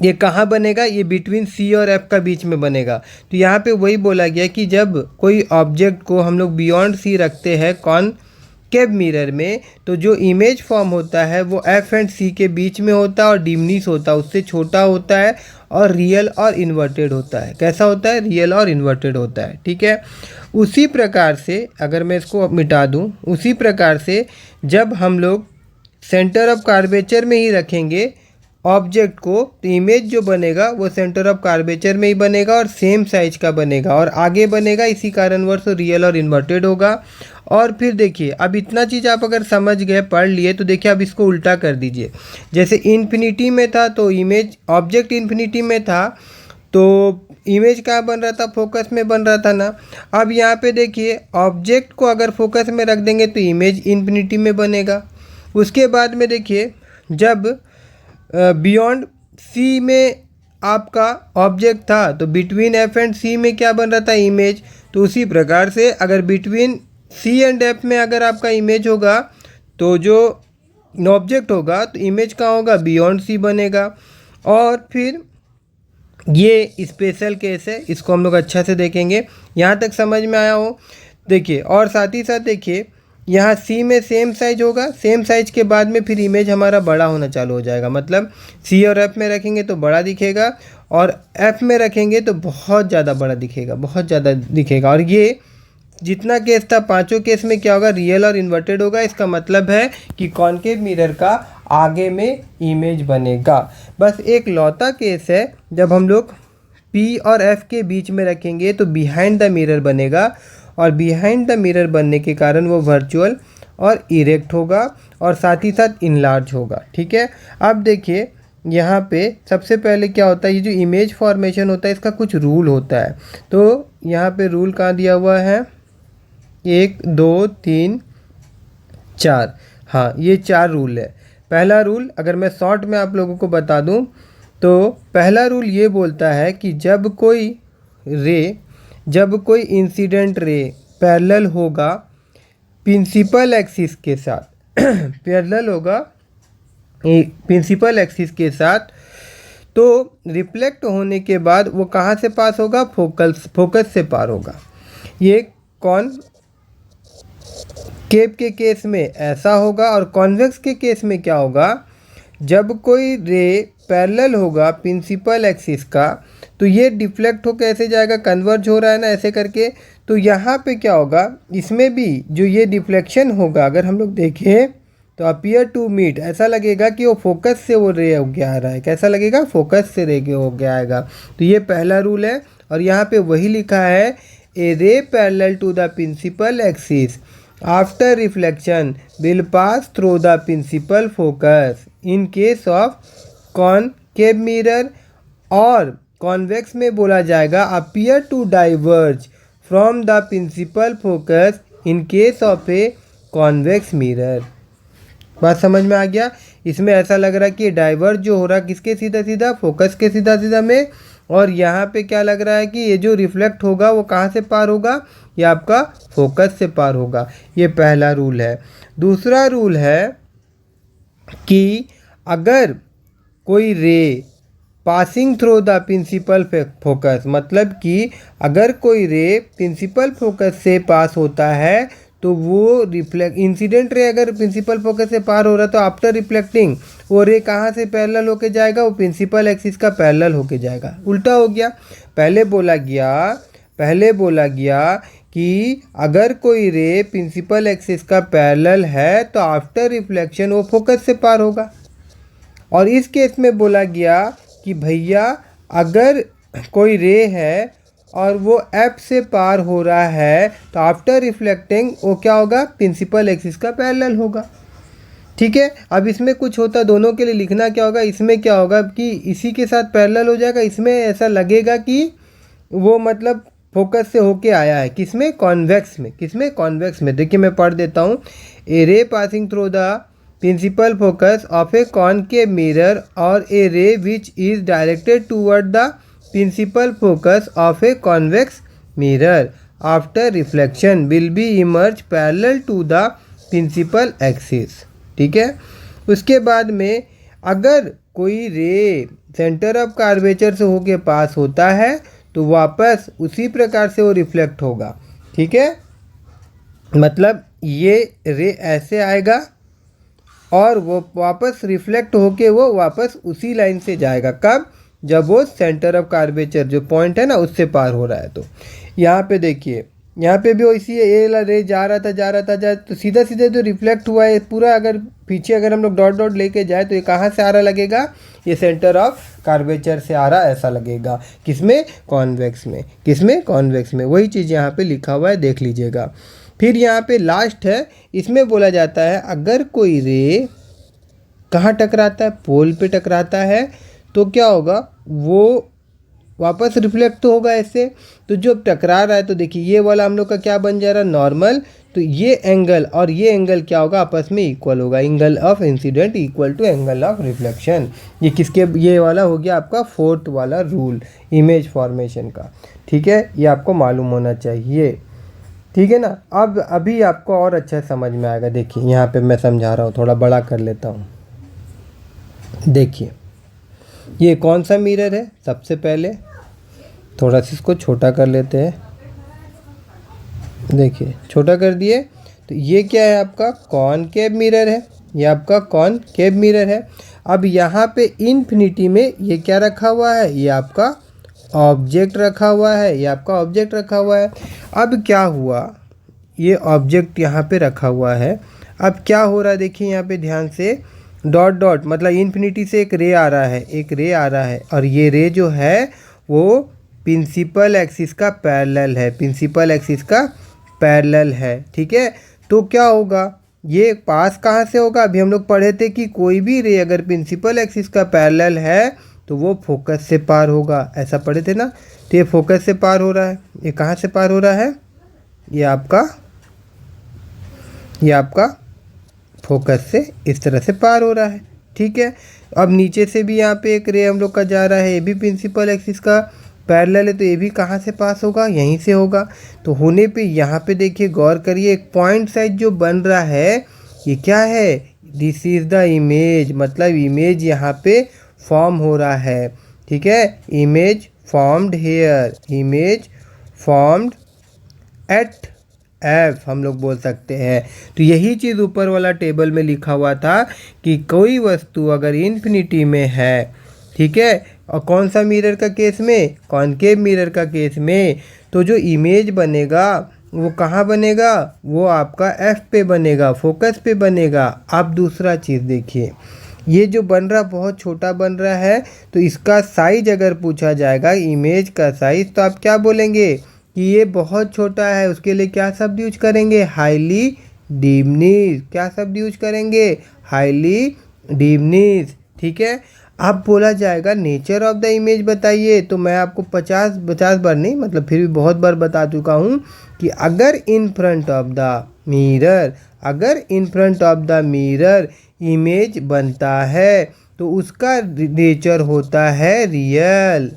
ये कहाँ बनेगा, ये बिटवीन सी और एफ का बीच में बनेगा। तो यहाँ पे वही बोला गया कि जब कोई ऑब्जेक्ट को हम लोग बियॉन्ड सी रखते हैं कॉनकेव मिरर में, तो जो इमेज फॉर्म होता है वो एफ एंड सी के बीच में होता है और डिमिनिश होता है, उससे छोटा होता है और रियल और इन्वर्टेड होता है। कैसा होता है, रियल और इन्वर्टेड होता है, ठीक है। उसी प्रकार से अगर मैं इसको मिटा दूँ, उसी प्रकार से जब हम लोग सेंटर ऑफ कर्वेचर में ही रखेंगे ऑब्जेक्ट को, तो इमेज जो बनेगा वो सेंटर ऑफ कर्वेचर में ही बनेगा और सेम साइज का बनेगा और आगे बनेगा। इसी कारणवश रियल और इन्वर्टेड होगा। और फिर देखिए, अब इतना चीज़ आप अगर समझ गए, पढ़ लिए, तो देखिए अब इसको उल्टा कर दीजिए। जैसे इन्फिनिटी में था तो इमेज, ऑब्जेक्ट इन्फिनिटी में था तो इमेज कहाँ बन रहा था, फोकस में बन रहा था ना। अब यहाँ पे देखिए ऑब्जेक्ट को अगर फोकस में रख देंगे तो इमेज इन्फिनिटी में बनेगा। उसके बाद में देखिए जब बियॉन्ड सी में आपका ऑब्जेक्ट था तो बिटवीन एफ एंड सी में क्या बन रहा था, इमेज। तो उसी प्रकार से अगर बिटवीन सी एंड एफ में अगर आपका इमेज होगा तो जो ऑब्जेक्ट होगा तो इमेज कहाँ होगा, बियॉन्ड सी बनेगा। और फिर ये स्पेशल केस है, इसको हम लोग अच्छा से देखेंगे। यहाँ तक समझ में आया हो? देखिए और साथ ही साथ देखिए यहाँ सी में सेम साइज होगा, सेम साइज के बाद में फिर इमेज हमारा बड़ा होना चालू हो जाएगा। मतलब सी और एफ में रखेंगे तो बड़ा दिखेगा और एफ में रखेंगे तो बहुत ज़्यादा बड़ा दिखेगा, बहुत ज़्यादा दिखेगा। और ये जितना केस था पांचों केस में क्या होगा, रियल और इन्वर्टेड होगा। इसका मतलब है कि कॉनकेव मिरर का आगे में इमेज बनेगा। बस एक लौता केस है जब हम लोग पी और एफ के बीच में रखेंगे तो बिहाइंड द मिरर बनेगा और बिहाइंड द मिरर बनने के कारण वो वर्चुअल और इरेक्ट होगा और साथ ही साथ इनलार्ज होगा। ठीक है, अब देखिए यहाँ पे सबसे पहले क्या होता है, ये जो इमेज फॉर्मेशन होता है इसका कुछ रूल होता है। तो यहाँ पे रूल कहाँ दिया हुआ है, 1 2 3 4, हाँ ये 4 रूल है। पहला रूल अगर मैं शॉर्ट में आप लोगों को बता दूं तो पहला रूल ये बोलता है कि जब कोई इंसिडेंट रे पैरेलल होगा प्रिंसिपल एक्सिस के साथ पैरेलल होगा प्रिंसिपल एक्सिस के साथ, तो रिफ्लेक्ट होने के बाद वो कहाँ से पास होगा, फोकस से पार होगा। ये कॉनकेव के केस में ऐसा होगा और कॉन्वेक्स के केस में क्या होगा, जब कोई रे पैरेलल होगा प्रिंसिपल एक्सिस का तो ये डिफ्लेक्ट हो कैसे जाएगा, कन्वर्ज हो रहा है ना ऐसे करके। तो यहाँ पे क्या होगा, इसमें भी जो ये डिफ्लेक्शन होगा अगर हम लोग देखें तो अपीयर टू मीट, ऐसा लगेगा कि वो फोकस से वो रे हो गया आ रहा है। कैसा लगेगा, फोकस से रे हो गया आएगा। तो ये पहला रूल है और यहाँ पे वही लिखा है, a ray parallel to the principal axis after reflection will pass through the principal focus in case of concave mirror, और कॉन्वेक्स में बोला जाएगा appear to diverge from the principal focus in case of a convex mirror. बात समझ में आ गया? इसमें ऐसा लग रहा है कि डाइवर्ज जो हो रहा है किसके सीधा सीधा, फोकस के सीधा सीधा में। और यहाँ पे क्या लग रहा है कि ये जो रिफ्लेक्ट होगा वो कहाँ से पार होगा, ये आपका फोकस से पार होगा। ये पहला रूल है। दूसरा रूल है कि अगर कोई ray passing through the principal focus, मतलब कि अगर कोई रे प्रिंसिपल फोकस से पास होता है तो वो इंसिडेंट रे अगर प्रिंसिपल फोकस से पार हो रहा है तो आफ्टर रिफ्लेक्टिंग वो रे कहाँ से पैरेलल होके जाएगा, वो प्रिंसिपल एक्सिस का पैरेलल होके जाएगा। उल्टा हो गया, पहले बोला गया कि अगर कोई रे प्रिंसिपल एक्सिस का पैरेलल है तो आफ्टर रिफ्लेक्शन वो फोकस से पार होगा। और इस केस में बोला गया कि भैया अगर कोई रे है और वो एफ से पार हो रहा है तो आफ्टर रिफ्लेक्टिंग वो क्या होगा, प्रिंसिपल एक्सिस का पैरेलल होगा। ठीक है, अब इसमें कुछ होता दोनों के लिए लिखना क्या होगा, इसमें क्या होगा कि इसी के साथ पैरेलल हो जाएगा, इसमें ऐसा लगेगा कि वो मतलब फोकस से होके आया है। किसमें, कॉन्वेक्स में। किसमें, कॉन्वेक्स में। देखिए मैं पढ़ देता हूँ, a ray passing through the principal focus of a concave mirror और a ray which is directed toward the principal focus of a convex mirror after reflection will be emerge parallel to the principal axis. ठीक है, उसके बाद में अगर कोई रे centre of curvature से होके पास होता है तो वापस उसी प्रकार से वो रिफ्लेक्ट होगा। ठीक है, मतलब ये रे ऐसे आएगा और वो वापस रिफ्लेक्ट होके वो वापस उसी लाइन से जाएगा। कब, जब वो सेंटर ऑफ कर्वेचर जो पॉइंट है ना उससे पार हो रहा है। तो यहाँ पे देखिए, यहाँ पे भी इसी ए रे जा रहा था तो सीधा जो रिफ्लेक्ट हुआ है पूरा, अगर पीछे अगर हम लोग डॉट डॉट लेके जाए तो ये कहाँ से आ रहा लगेगा, ये सेंटर ऑफ कर्वेचर से आ रहा ऐसा लगेगा। किसमें, कॉन्वेक्स में। किसमें, कॉन्वेक्स में। वही चीज़ यहाँ पे लिखा हुआ है, देख लीजिएगा। फिर यहाँ पे लास्ट है, इसमें बोला जाता है अगर कोई रे कहाँ टकराता है, पोल पे टकराता है तो क्या होगा, वो वापस रिफ्लेक्ट तो होगा ऐसे। तो जो टकरा रहा है तो देखिए ये वाला हम लोग का क्या बन जा रहा है, नॉर्मल। तो ये एंगल और ये एंगल क्या होगा, आपस में इक्वल होगा। Angle of incident equal to angle of reflection. ये किसके, ये वाला हो गया आपका फोर्थ वाला रूल इमेज फॉर्मेशन का। ठीक है, ये आपको मालूम होना चाहिए। ठीक है ना। अब अभी आपको और अच्छा समझ में आएगा। देखिए यहाँ पे मैं समझा रहा हूँ, थोड़ा बड़ा कर लेता हूँ। देखिए ये कौन सा मिरर है, सबसे पहले थोड़ा सा इसको छोटा कर लेते हैं। देखिए छोटा कर दिए। तो ये क्या है, आपका कॉनकेव मिरर है। ये आपका कॉनकेव मिरर है। अब यहाँ पे इन्फिनिटी में ये क्या रखा हुआ है, ये आपका ऑब्जेक्ट रखा हुआ है। ये आपका ऑब्जेक्ट रखा हुआ है। अब क्या हुआ, ये ऑब्जेक्ट यहाँ पे रखा हुआ है। अब क्या हो रहा है, देखिए यहाँ पे ध्यान से, डॉट डॉट मतलब इन्फिनिटी से एक रे आ रहा है, एक रे आ रहा है। और ये रे जो है वो प्रिंसिपल एक्सिस का पैरेलल है, प्रिंसिपल एक्सिस का पैरेलल है। ठीक है, तो क्या होगा, ये पास कहाँ से होगा, अभी हम लोग पढ़े थे कि कोई भी रे अगर प्रिंसिपल एक्सिस का पैरेलल है तो वो फोकस से पार होगा, ऐसा पढ़े थे ना। तो ये फोकस से पार हो रहा है। ये कहाँ से पार हो रहा है, ये आपका फोकस से इस तरह से पार हो रहा है। ठीक है, अब नीचे से भी यहाँ पे एक रे हम लोग का जा रहा है, ये भी प्रिंसिपल एक्सिस का पैरेलल है। तो ये भी कहाँ से पास होगा, यहीं से होगा। तो होने पे यहाँ पे देखिए गौर करिए, एक पॉइंट साइज जो बन रहा है ये क्या है, दिस इज़ द इमेज, मतलब इमेज यहाँ पे फॉर्म हो रहा है। ठीक है, image formed here, image formed at F हम लोग बोल सकते हैं। तो यही चीज़ ऊपर वाला टेबल में लिखा हुआ था कि कोई वस्तु अगर इन्फिनिटी में है, ठीक है, और कौन सा मिरर का केस में, कॉनकेव मिरर का केस में, तो जो इमेज बनेगा वो कहाँ बनेगा, वो आपका एफ पे बनेगा, फोकस पे बनेगा। अब दूसरा चीज़ देखिए, ये जो बन रहा बहुत छोटा बन रहा है, तो इसका साइज अगर पूछा जाएगा, इमेज का साइज, तो आप क्या बोलेंगे कि ये बहुत छोटा है। उसके लिए क्या शब्द यूज करेंगे, हाईली डिमनीज। क्या शब्द यूज करेंगे, हाईली डिमनीज। ठीक है, अब बोला जाएगा नेचर ऑफ द इमेज बताइए, तो मैं आपको 50 बार नहीं, मतलब फिर भी बहुत बार बता चुका हूँ कि अगर in front of the mirror, अगर in front of the mirror image बनता है तो उसका नेचर होता है रियल।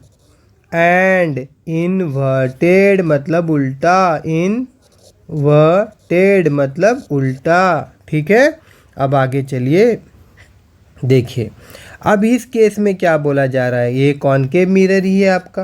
एंड इनवर्टेड मतलब उल्टा, इनवर्टेड मतलब उल्टा। ठीक है, अब आगे चलिए। देखिए अब इस केस में क्या बोला जा रहा है, ये कॉनकेव मिरर ही है आपका,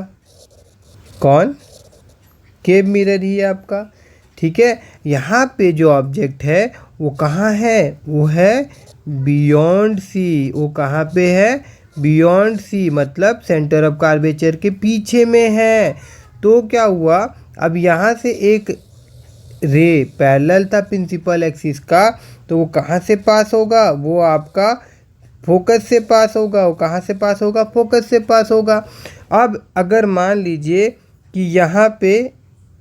कॉनकेव मिरर ही है आपका। ठीक है, यहाँ पे जो ऑब्जेक्ट है वो कहाँ है, वो है बियॉन्ड सी। वो कहाँ पे है, बियॉन्ड सी, मतलब सेंटर ऑफ कर्वेचर के पीछे में है। तो क्या हुआ, अब यहाँ से एक रे पैरेलल था प्रिंसिपल एक्सिस का, तो वो कहाँ से पास होगा, वो आपका फोकस से पास होगा। वो कहाँ से पास होगा, फोकस से पास होगा। अब अगर मान लीजिए कि यहाँ पे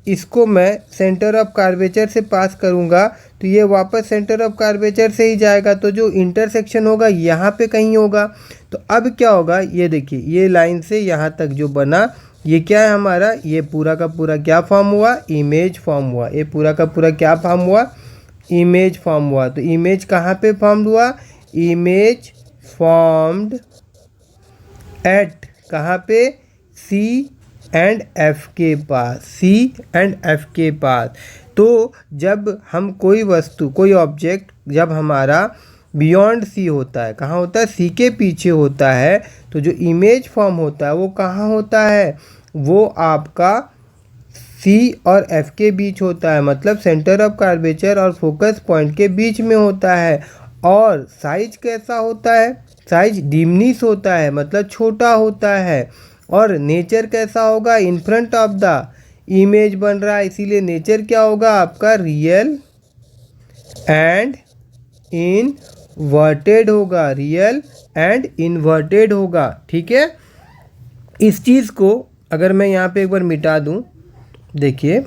इसको मैं सेंटर ऑफ कर्वेचर से पास करूँगा तो ये वापस सेंटर ऑफ कर्वेचर से ही जाएगा, तो जो इंटरसेक्शन होगा यहाँ पे कहीं होगा। तो अब क्या होगा, ये देखिए, ये लाइन से यहाँ तक जो बना, ये क्या है हमारा, ये पूरा का पूरा क्या फॉर्म हुआ, इमेज फॉर्म हुआ। ये पूरा का पूरा क्या फॉर्म हुआ, इमेज फॉर्म हुआ। तो इमेज कहाँ पे फॉर्म हुआ, इमेज फॉर्म्ड एट, कहाँ पे, सी एंड एफ के पास, सी एंड एफ के पास। तो जब हम कोई वस्तु, कोई ऑब्जेक्ट जब हमारा बियॉन्ड सी होता है, कहाँ होता है, सी के पीछे होता है, तो जो इमेज फॉर्म होता है वो कहाँ होता है, वो आपका सी और एफ के बीच होता है, मतलब सेंटर ऑफ कर्वेचर और फोकस पॉइंट के बीच में होता है। और साइज कैसा होता है, साइज डिमनिश होता है, मतलब छोटा होता है। और नेचर कैसा होगा, इन फ्रंट ऑफ द इमेज बन रहा है, इसीलिए नेचर क्या होगा आपका, रियल एंड इनवर्टेड होगा, रियल एंड इनवर्टेड होगा। ठीक है, इस चीज़ को अगर मैं यहाँ पे एक बार मिटा दूँ, देखिए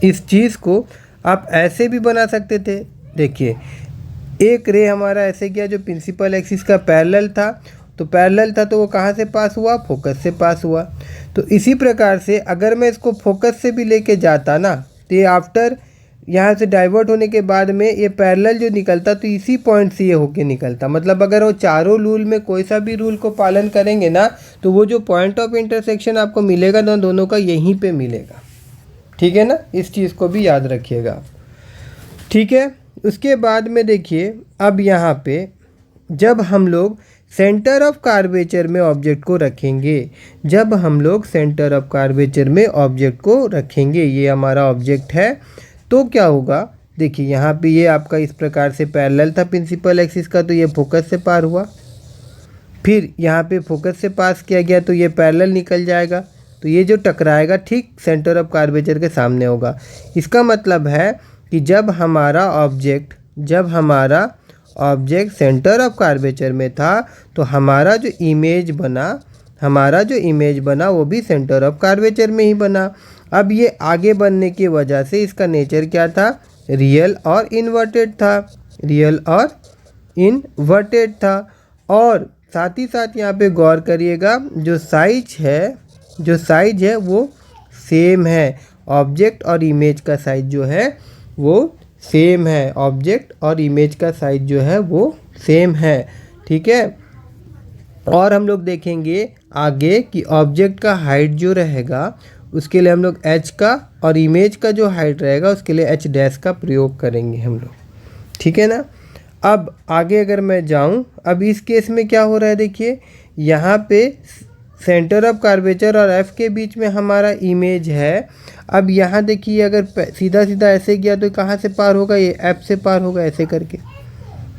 इस चीज़ को आप ऐसे भी बना सकते थे। देखिए एक रे हमारा ऐसे गया जो प्रिंसिपल एक्सिस का पैरेलल था, तो पैरेलल था तो वो कहाँ से पास हुआ, फोकस से पास हुआ। तो इसी प्रकार से अगर मैं इसको फोकस से भी लेके जाता ना, तो ये आफ्टर यहाँ से डाइवर्ट होने के बाद में ये पैरेलल जो निकलता तो इसी पॉइंट से ये होके निकलता। मतलब अगर वो चारों रूल में कोई सा भी रूल को पालन करेंगे ना, तो वो जो पॉइंट ऑफ इंटरसेक्शन आपको मिलेगा ना दोनों का, यहीं पे मिलेगा। ठीक है ना, इस चीज़ को भी याद रखिएगा। ठीक है, उसके बाद में देखिए अब यहाँ पे जब हम लोग सेंटर ऑफ कार्वेचर में ऑब्जेक्ट को रखेंगे, जब हम लोग सेंटर ऑफ कार्वेचर में ऑब्जेक्ट को रखेंगे, ये हमारा ऑब्जेक्ट है, तो क्या होगा, देखिए यहाँ पे ये आपका इस प्रकार से पैरेलल था प्रिंसिपल एक्सिस का, तो ये फोकस से पार हुआ। फिर यहाँ पे फोकस से पास किया गया तो ये पैरेलल निकल जाएगा, तो ये जो टकराएगा ठीक सेंटर ऑफ कार्वेचर के सामने होगा। इसका मतलब है कि जब हमारा ऑब्जेक्ट सेंटर ऑफ कार्वेचर में था, तो हमारा जो इमेज बना वो भी सेंटर ऑफ कार्वेचर में ही बना। अब ये आगे बनने की वजह से इसका नेचर क्या था, रियल और इन्वर्टेड था। और साथ ही साथ यहाँ पे गौर करिएगा, जो साइज है वो सेम है। ऑब्जेक्ट और इमेज का साइज जो है वो सेम है, ऑब्जेक्ट और इमेज का साइज जो है वो सेम है। ठीक है, और हम लोग देखेंगे आगे कि ऑब्जेक्ट का हाइट जो रहेगा उसके लिए हम लोग h का, और इमेज का जो हाइट रहेगा उसके लिए h डैश का प्रयोग करेंगे हम लोग। ठीक है ना, अब आगे अगर मैं जाऊं, अब इस केस में क्या हो रहा है, देखिए यहाँ पे सेंटर ऑफ कार्वेचर और f के बीच में हमारा इमेज है। अब यहाँ देखिए अगर सीधा सीधा ऐसे गया तो कहाँ से पार होगा, ये f से पार होगा ऐसे करके।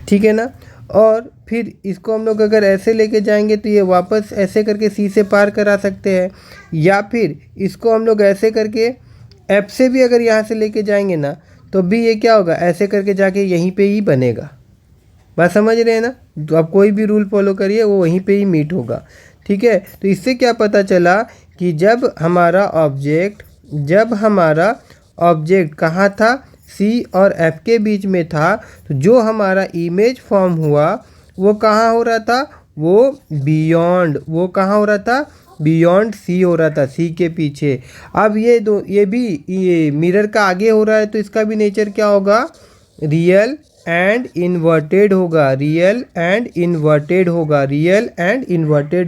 ठीक है ना, और फिर इसको हम लोग अगर ऐसे लेके जाएंगे तो ये वापस ऐसे करके c से पार करा सकते हैं, या फिर इसको हम लोग ऐसे करके f से भी अगर यहाँ से लेके जाएंगे ना, तो भी ये क्या होगा, ऐसे करके जाके यहीं पे ही बनेगा। बात समझ रहे हैं ना, तो आप कोई भी रूल फॉलो करिए वो वहीं पे ही मीट होगा। ठीक है, तो इससे क्या पता चला कि जब हमारा ऑब्जेक्ट कहाँ था, C और F के बीच में था, तो जो हमारा इमेज फॉर्म हुआ वो कहाँ हो रहा था, वो बियॉन्ड C हो रहा था, C के पीछे। अब ये मिरर का आगे हो रहा है, तो इसका भी नेचर क्या होगा, रियल एंड इन्वर्टेड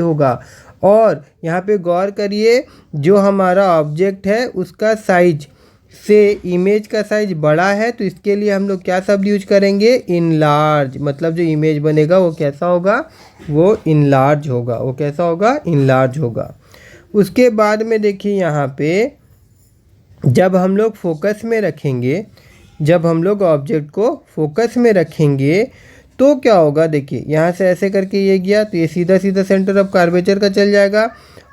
होगा। और यहाँ पे गौर करिए, जो हमारा ऑब्जेक्ट है उसका साइज से इमेज का साइज बड़ा है, तो इसके लिए हम लोग क्या शब्द यूज करेंगे, इनलार्ज। मतलब जो इमेज बनेगा वो कैसा होगा, वो इनलार्ज होगा। उसके बाद में देखिए यहाँ पे जब हम लोग ऑब्जेक्ट को फोकस में रखेंगे तो क्या होगा, देखिए यहाँ से ऐसे करके ये गया तो ये सीधा सीधा सेंटर ऑफ कार्वेचर का चल जाएगा।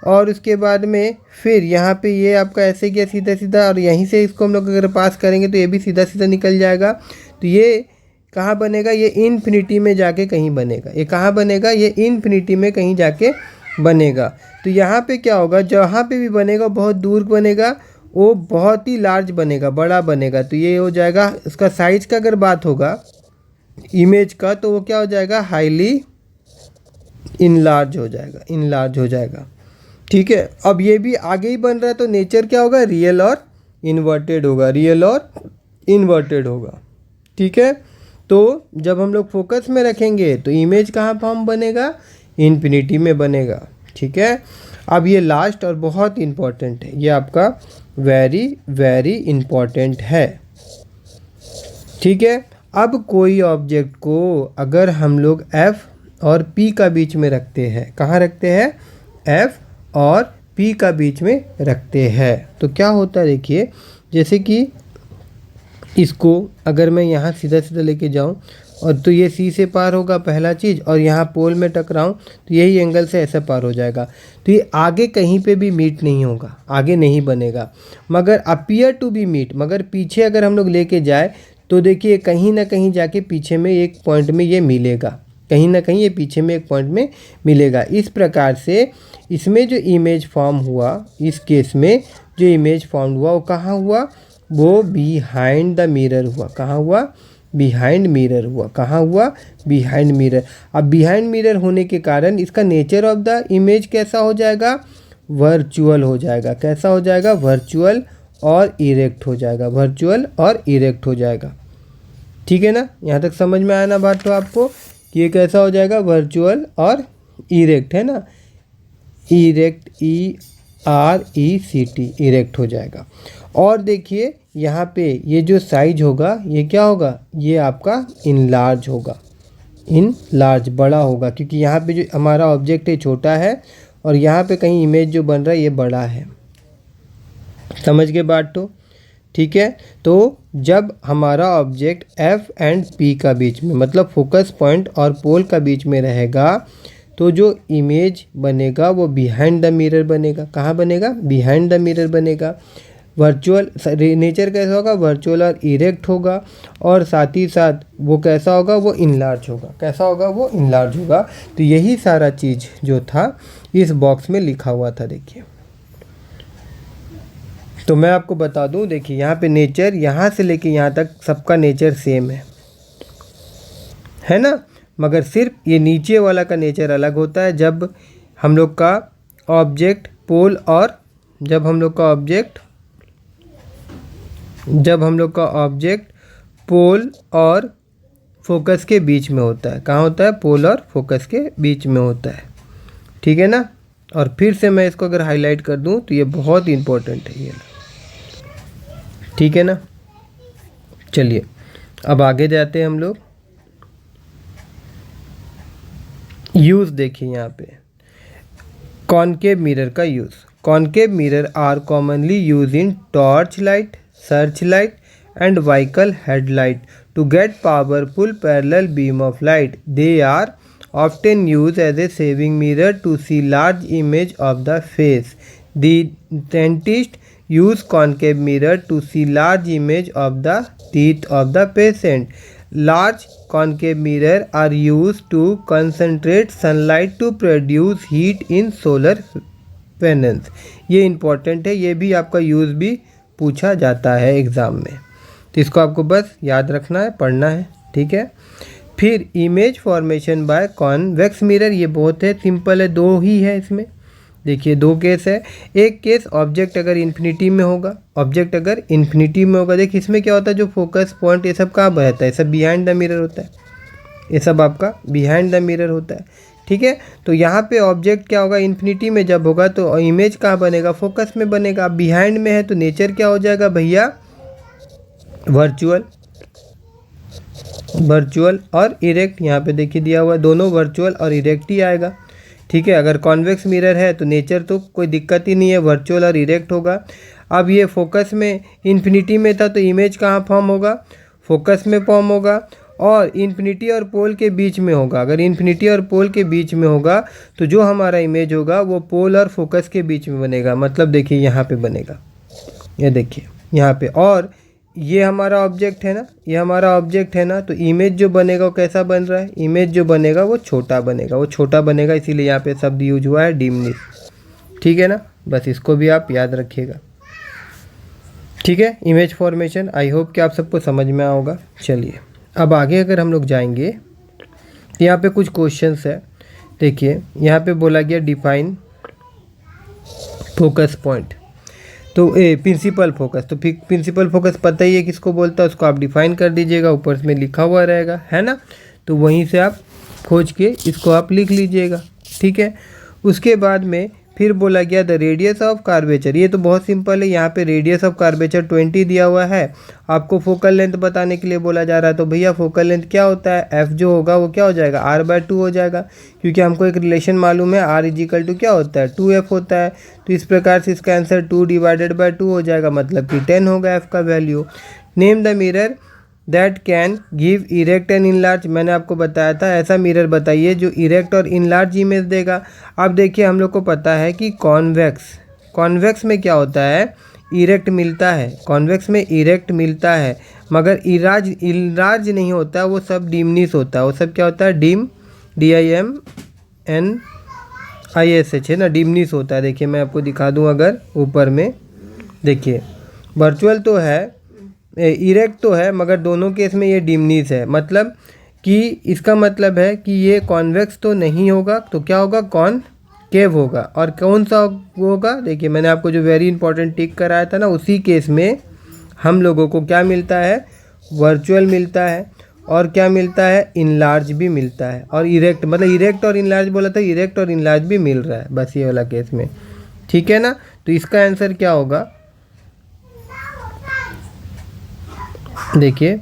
और उसके बाद में फिर यहाँ पे ये आपका ऐसे गया सीधा सीधा, और यहीं से इसको हम लोग अगर पास करेंगे तो ये भी सीधा सीधा निकल जाएगा। तो ये कहाँ बनेगा, ये इन्फिनिटी में जाके कहीं बनेगा। ये कहाँ बनेगा, ये इन्फिनिटी में कहीं जाके बनेगा। तो यहाँ पे क्या होगा, जहाँ पे भी बनेगा बहुत दूर बनेगा, वो बहुत ही लार्ज बनेगा, बड़ा बनेगा। तो ये हो जाएगा, उसका साइज का अगर बात होगा इमेज का, तो वो क्या हो जाएगा, हाईली इनलार्ज हो जाएगा। ठीक है, अब ये भी आगे ही बन रहा है, तो नेचर क्या होगा, रियल और इन्वर्टेड होगा। ठीक है, तो जब हम लोग फोकस में रखेंगे तो इमेज कहाँ फॉर्म बनेगा, इन्फिनिटी में बनेगा। ठीक है, अब ये लास्ट और बहुत इम्पॉर्टेंट है, ये आपका वेरी इम्पॉर्टेंट है। ठीक है, अब कोई ऑब्जेक्ट को अगर हम लोग F और P का बीच में रखते हैं, कहाँ रखते हैं, F और P का बीच में रखते हैं, तो क्या होता है, देखिए जैसे कि इसको अगर मैं यहाँ सीधा सीधा लेके जाऊँ और तो ये C से पार होगा पहला चीज़, और यहाँ पोल में टकराऊँ तो यही एंगल से ऐसे पार हो जाएगा। तो ये आगे कहीं पे भी मीट नहीं होगा, आगे नहीं बनेगा, मगर अपीयर टू बी मीट। मगर पीछे अगर हम लोग लेके जाए तो देखिए कहीं ना कहीं जाके पीछे में एक पॉइंट में ये मिलेगा, कहीं ना कहीं ये पीछे में एक पॉइंट में मिलेगा। इस प्रकार से इसमें जो इमेज फॉर्म हुआ, इस केस में जो इमेज फॉर्म हुआ वो कहाँ हुआ, वो बिहाइंड द मिरर हुआ। कहाँ हुआ, बिहाइंड मिरर हुआ। कहाँ हुआ? Behind mirror. अब बिहाइंड मिरर होने के कारण इसका नेचर ऑफ द इमेज कैसा हो जाएगा? वर्चुअल हो जाएगा। कैसा हो जाएगा? वर्चुअल और इरेक्ट हो जाएगा। वर्चुअल और इरेक्ट हो जाएगा। ठीक है ना? यहाँ तक समझ में आया ना बात तो आपको कि ये कैसा हो जाएगा? वर्चुअल और इरेक्ट, है ना? इरेक्ट, ERECT, इरेक्ट हो जाएगा। और देखिए यहाँ पे ये जो साइज होगा ये क्या होगा? ये आपका इनलार्ज होगा। इनलार्ज, बड़ा होगा, क्योंकि यहाँ पे जो हमारा ऑब्जेक्ट है छोटा है और यहाँ पे कहीं इमेज जो बन रहा है ये बड़ा है। समझ गए बात तो? ठीक है। तो जब हमारा ऑब्जेक्ट F एंड P का बीच में, मतलब फोकस पॉइंट और पोल का बीच में रहेगा, तो जो इमेज बनेगा वो बिहाइंड द मिरर बनेगा। कहाँ बनेगा? बिहाइंड द मिरर बनेगा। वर्चुअल नेचर कैसा होगा? वर्चुअल और इरेक्ट होगा। और साथ ही साथ वो कैसा होगा? वो इनलार्ज होगा। कैसा होगा? वो इनलार्ज होगा। तो यही सारा चीज़ जो था इस बॉक्स में लिखा हुआ था। देखिए, तो मैं आपको बता दूं, देखिए यहाँ पे नेचर यहाँ से लेके यहाँ तक सबका नेचर सेम है ना? मगर सिर्फ ये नीचे वाला का नेचर अलग होता है जब हम लोग का ऑब्जेक्ट पोल और जब हम लोग का ऑब्जेक्ट पोल और फोकस के बीच में होता है। कहाँ होता है? पोल और फोकस के बीच में होता है। ठीक है ना? और फिर से मैं इसको अगर हाईलाइट कर दूं तो ये बहुत इंपॉर्टेंट है ये। ठीक है ना? चलिए अब आगे जाते हैं हम लोग। यूज़ देखिए यहाँ पे कॉनकेव मिरर का use. Concave mirror are commonly use in torch light, search light and vehicle headlight to get powerful parallel beam of light. They are often used as a saving mirror to see large image of the face. The dentist use concave mirror to see large image of the teeth of the patient. Large concave mirror are used to concentrate sunlight to produce heat in solar panels. ये important है, ये भी आपका use भी पूछा जाता है exam में, तो इसको आपको बस याद रखना है, पढ़ना है। ठीक है। फिर image formation by convex mirror, ये बहुत है सिंपल है, दो ही है इसमें। देखिए दो केस है। एक केस ऑब्जेक्ट अगर इन्फिनिटी में होगा, देखिए इसमें क्या होता है, जो फोकस पॉइंट ये सब कहाँ रहता है, सब बिहाइंड द मिरर होता है, ये सब आपका बिहाइंड द मिरर होता है। ठीक है। तो यहाँ पे ऑब्जेक्ट क्या होगा, इन्फिनिटी में जब होगा तो इमेज कहाँ बनेगा, फोकस में बनेगा। अब बिहाइंड में है तो नेचर क्या हो जाएगा भैया, वर्चुअल और इरेक्ट। यहाँ पे देखिए दिया हुआ है, दोनों वर्चुअल और इरेक्ट ही आएगा। ठीक है। अगर कॉन्वेक्स मिरर है तो नेचर तो कोई दिक्कत ही नहीं है, वर्चुअल और इरेक्ट होगा। अब ये फोकस में इन्फिनिटी में था तो इमेज कहाँ फॉर्म होगा, फोकस में फॉर्म होगा, और इन्फिनिटी और पोल के बीच में होगा। अगर इन्फिनिटी और पोल के बीच में होगा तो जो हमारा इमेज होगा वो पोल और फोकस के बीच में बनेगा। मतलब देखिए यहाँ पे बनेगा, ये देखिए यहाँ पे। और ये हमारा ऑब्जेक्ट है ना, तो इमेज जो बनेगा वो कैसा बन रहा है, इमेज जो बनेगा वो छोटा बनेगा, इसीलिए यहाँ पे शब्द यूज हुआ है डिमनेस। ठीक है ना, बस इसको भी आप याद रखिएगा। ठीक है। इमेज फॉर्मेशन, आई होप कि आप सबको समझ में आया होगा। चलिए अब आगे अगर हम लोग जाएंगे तो यहाँ पे कुछ क्वेश्चंस है। देखिए यहाँ पे बोला गया डिफाइन फोकस पॉइंट, तो प्रिंसिपल फोकस, तो फिर प्रिंसिपल फोकस पता ही है किसको बोलता है, उसको आप डिफाइन कर दीजिएगा, ऊपर में लिखा हुआ रहेगा, है ना। तो वहीं से आप खोज के इसको आप लिख लीजिएगा। ठीक है। उसके बाद में फिर बोला गया द रेडियस ऑफ कार्वेचर, ये तो बहुत सिंपल है। यहाँ पे रेडियस ऑफ कार्वेचर 20 दिया हुआ है, आपको फोकल लेंथ बताने के लिए बोला जा रहा है। तो भैया फोकल लेंथ क्या होता है, एफ जो होगा वो क्या हो जाएगा, R/2 हो जाएगा, क्योंकि हमको एक रिलेशन मालूम है, R = क्या होता है, 2F होता है। तो इस प्रकार से इसका आंसर 2/2 हो जाएगा, मतलब कि 10 होगा F का value. Name the mirror that can give erect and enlarge, मैंने आपको बताया था ऐसा मिरर बताइए जो इरेक्ट और इनलार्ज इमेज देगा। अब देखिए हम लोग को पता है कि कॉन्वेक्स में क्या होता है, इरेक्ट मिलता है, कॉन्वेक्स में इरेक्ट मिलता है, मगर इनलार्ज नहीं होता, वो सब डिमनिस होता है। वो सब क्या होता है, DIMNISH है ना, डिमनिस होता है। देखिए मैं आपको दिखा दूँ, अगर ऊपर में देखिए वर्चुअल तो है, इरेक्ट तो है मगर दोनों केस में ये डिमनीस है, मतलब कि इसका मतलब है कि ये कॉन्वेक्स तो नहीं होगा, तो क्या होगा, कॉनकेव होगा। और कौन सा होगा, देखिए मैंने आपको जो वेरी इंपॉर्टेंट टिक कराया था ना, उसी केस में हम लोगों को क्या मिलता है, वर्चुअल मिलता है, और क्या मिलता है, इनलार्ज भी मिलता है। और इरेक्ट मतलब इरेक्ट और इनलार्ज बोला था, इरेक्ट और इनलार्ज भी मिल रहा है बस ये वाला केस में, ठीक है ना। तो इसका आंसर क्या होगा, देखिए